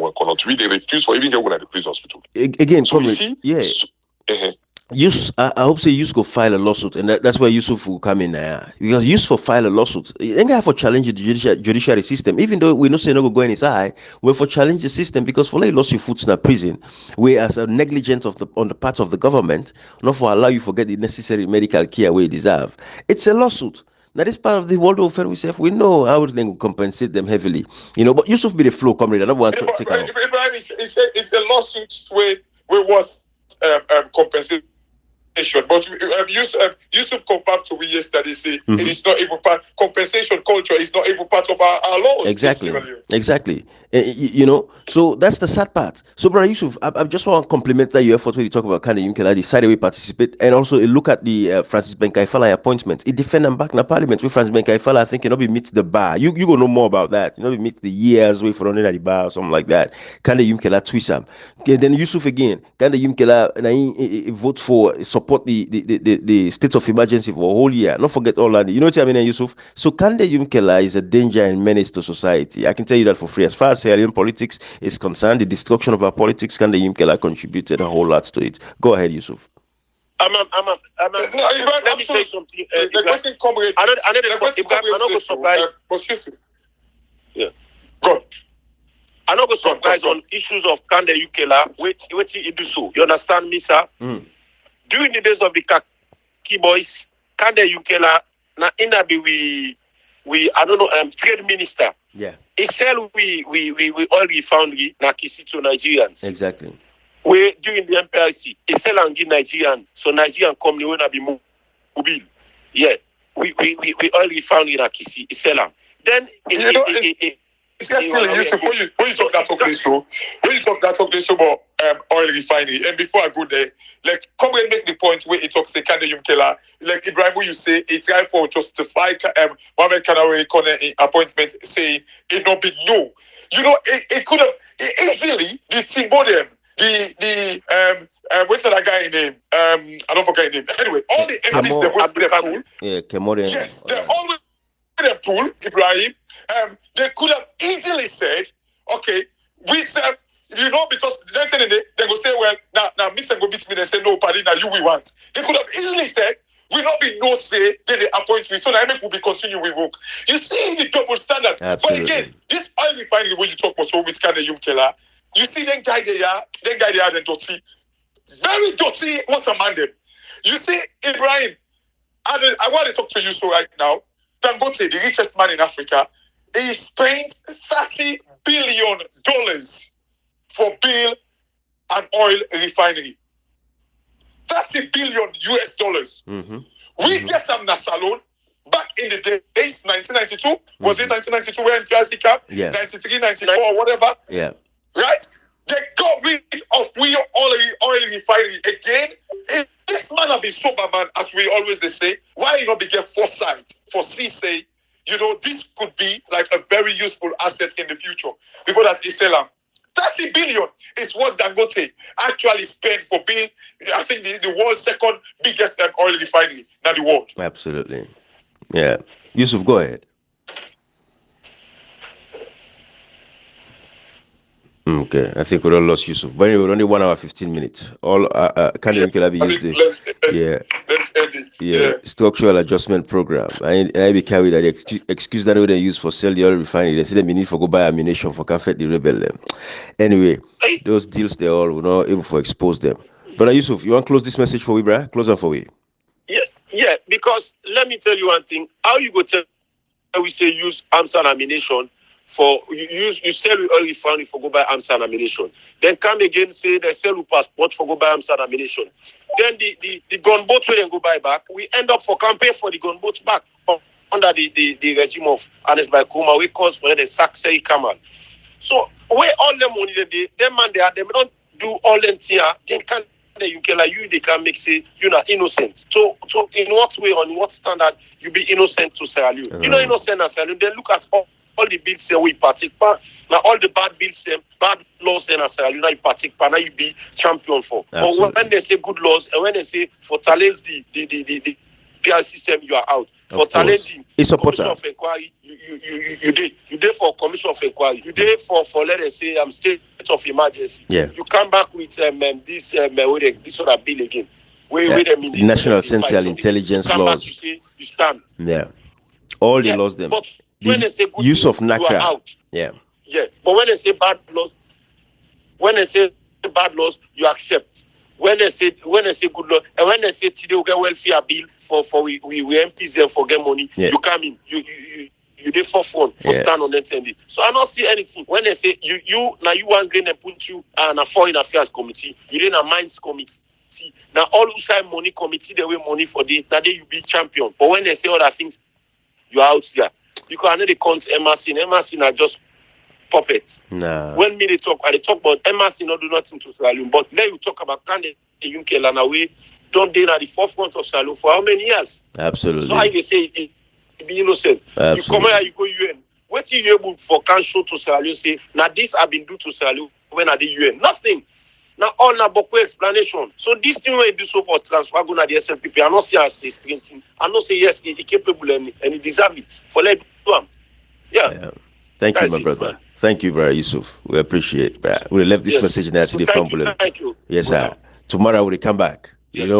they refuse for even going to the prison hospital. Again, so you see, I hope say Yusuf go file a lawsuit, and that's where Yusuf will come in there. Because Yusuf for file a lawsuit, then have for challenge the judiciary system. Even though we know say no go in his eye, we for challenge the system because for like lost your foot in a prison, whereas a negligence on the part of the government, not for allow you to get the necessary medical care where you deserve. It's a lawsuit. Now, this part of the world welfare we know how we can compensate them heavily. But Yusuf be the flow, comrade. I don't want to take out. It's a lawsuit with what compensation. But Yusuf confirmed to me yesterday, say it is not even part, compensation culture is not even part of our laws. Exactly. So that's the sad part. So, Brother Yusuf, I just want to compliment that your effort when you talk about Kande Yumkela, the side way participate, and also look at the Francis Benkaifala appointment. It defend them back in the parliament with Francis Benkaifala. I think be meet the bar. You go know more about that. Be meet the years way for running at the bar or something like that. Kande Yumkela twisam. Then Yusuf again. Kande Yumkela and vote for support the state of emergency for a whole year. Don't forget all that. You know what I mean, Yusuf? So Kande Yumkela is a danger and menace to society. I can tell you that for free. As far as Syrian politics is concerned, the destruction of our politics, Kande Yumkela contributed a whole lot to it. Go ahead, Yusuf. Let me say something. The question, comrade. Yeah. Go. I'm not going to surprise on issues of Kande Yumkela. Wait, he do so. You understand me, sir? During the days of the Kaki boys, Kande Yumkela, na inabi we trade minister. Yeah. He sell we oil refinery na Kisi to Nigerians. Exactly. We during the MPRC, he sell and give Nigerian, so Nigerian company will not be mobile. Yeah. We oil refinery na Kisi, he sell them. Then it's just still Yusuf. When you talk that talk this about oil refinery, and before I go there, like come and make the point where it talks say Kande Yumkela, like Ibrahim, you say it's right for justify Mohamed Kanai Kone appointment, saying it not be no. It could have easily the team them what's that guy name? I don't forget his name. Anyway, all the MPs they went to them pool. Yeah, Kemorian. Yes, they always them pool, Ibrahim. They could have easily said, okay, we serve, because the next thing they go say, well, now Mix and go beat me. They say, no, Paddy, now you we want. They could have easily said, will not be no say, then they appoint me. So now will be continue with work. You see the double standard. Absolutely. But again, this oil refinery when you talk about so which kind of young killer, you see them guy they are the dirty. Very dirty, what's a man them. You see, Ibrahim, I want to talk to you so right now. Dangote, the richest man in Africa, he spent $30 billion for build an oil refinery. $30 billion US. Mm-hmm. We get them Salon back in the days, 1992. Was it 1992 when PRC cap? Yeah. 93, 94, or whatever. Yeah. Right? They got rid of oil refinery again. If this man have been sober man, as we always they say, why not be get foresight for say, this could be like a very useful asset in the future. Because that Islam. 30 billion is what Dangote actually spent for being, I think, the world's second biggest oil refinery in the world. Absolutely. Yeah. Yusuf, go ahead. Okay, I think we all lost Yusuf. But anyway, only 1 hour 15 minutes. All can be used. Let's end it. Yeah, structural adjustment program. I be carried that the excuse that they use for sell the oil refinery. They say they need for go buy ammunition for conflict the rebel them. Anyway, those deals they all will not able to expose them. Brother Yusuf, you want to close this message for we, brother? Close on for we. Yeah, because let me tell you one thing. How you go tell we say use arms and ammunition for you sell oil refinery for go buy arms and ammunition. Then come again say they sell passport for go buy arms and ammunition. Then the gunboat will then go buy back. We end up for campaign for the gunboats back under the regime of Anes by Kuma. We cause for the sack say Kamal. So where all the money they man they don't do all them thing. Then can they can make say you're not innocent. So in what way, on what standard you be innocent to Sierra Leone? You're not innocent as Sierra Leone. Then look at all the bills we participate. Now all the bad bills, bad laws in Sierra Leone, you participate. Now you be champion for. Absolutely. But when they say good laws and when they say for challenge the PR system, you are out. For challenging commission of inquiry, you did for commission of inquiry. You did for let us say state of emergency. Yeah. You come back with this other bill again. The National Central Intelligence come laws. Back, you say you stand. Yeah. All the laws them. But when they say good use of NACA. You are out. Yeah. Yeah. But when they say bad laws, you accept. When they say good law, and when they say today we get welfare bill for we MPs them for get money, you come in, you did for fun for stand on that end. So I don't see anything. When they say you want green and put you on a foreign affairs committee, you did a mines committee. Now all who sign money committee they way money for the that day you be champion. But when they say other things, you are out there. Because I know they count MRC are just puppets. Nah. When they talk about MRC not do nothing to Sierra Leone, but then you talk about can the UK land away, don't they at the forefront of Sierra Leone for how many years? Absolutely. So I can say it be innocent. Absolutely. You come here, you go UN. What you able for can show to Sierra Leone say now this have been due to Sierra Leone when at the UN? Nothing. Now all na Boko explanation. So this thing when you do so for transfer go na the SLPP, I not say as a strength. I not say yes, he capable and he deserve it. For let do him. Yeah. Thank you, my brother. Man. Thank you, brother Yusuf. We appreciate it. We left this message now to the problem. Thank you. Yes, sir. Tomorrow we'll come back. Yes.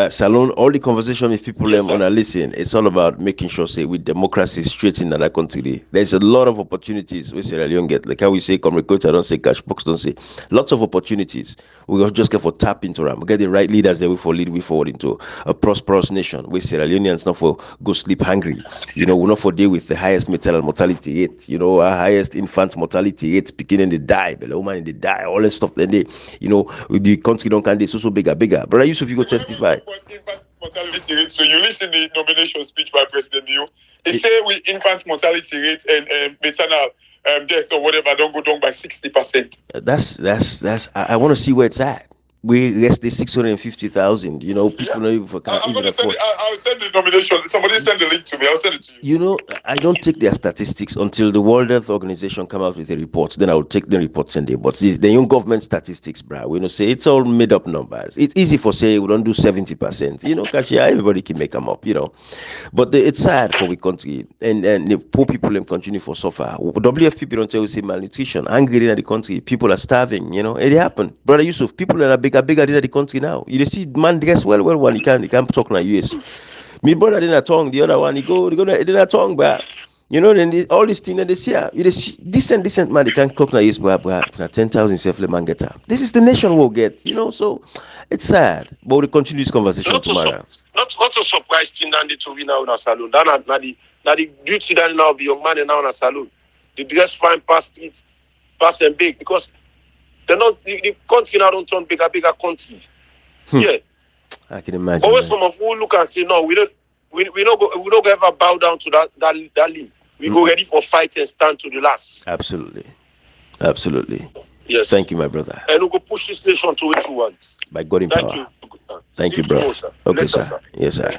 Salon, all the conversation with people on a listen, it's all about making sure, say, with democracy straight in that country. There's a lot of opportunities we Sierra Leone get. Like how we say, come recruit, I don't say cash box, don't say. Lots of opportunities. We just get for tap into them. We get the right leaders that we for lead we forward into a prosperous nation. We Sierra Leoneans not for go sleep hungry. We're not for deal with the highest maternal mortality rate. Our highest infant mortality rate, beginning they die, the woman they die, all that stuff. Then they, the country don't can they so bigger. Brother Yusuf, you go testify. Infant mortality rate. So you listen to the nomination speech by President Bio. He say with infant mortality rate and maternal death or whatever don't go down by 60%. That's. I want to see where it's at. we less than 650,000. You know, people not even for I'm even going to send afford. it. I'll send the nomination. Somebody send the link to me. I'll send it to you. You know, I don't take their statistics until the World Health Organization come out with a report. Then I will take the report Sunday. But the young government statistics, bro, we know say it's all made up numbers. It's easy for say we don't do 70%. You know, cause yeah, everybody can make them up. You know, but it's sad for we country and the poor people in continue for suffer. WFP people don't tell you say malnutrition, hungry in the country. People are starving. You know, it happen, brother Yusuf. People that are bigger in the country now. You see, man dress well one. He can't talk in the US. Me brother in a tongue, the other one he go in a tongue, but you know then all these things that they see, you see decent man they can't talk na yes, but 10,000 self man get up. This is the nation will get, you know. So it's sad, but we'll continue this conversation Not tomorrow. not a surprise thing that to be now in a salon. That na the duty that now of the young man and now in a salon. The dress fine past it, pass and big because they're not the country now don't turn bigger country. Yeah. I can imagine. Always some of who look and say no, we don't ever bow down to that limb. We go ready for fight and stand to the last. Absolutely. Yes. Thank you, my brother. And we go push this nation to what you want. By God in power. Thank you. Thank you, bro. Okay, sir. Yes, sir.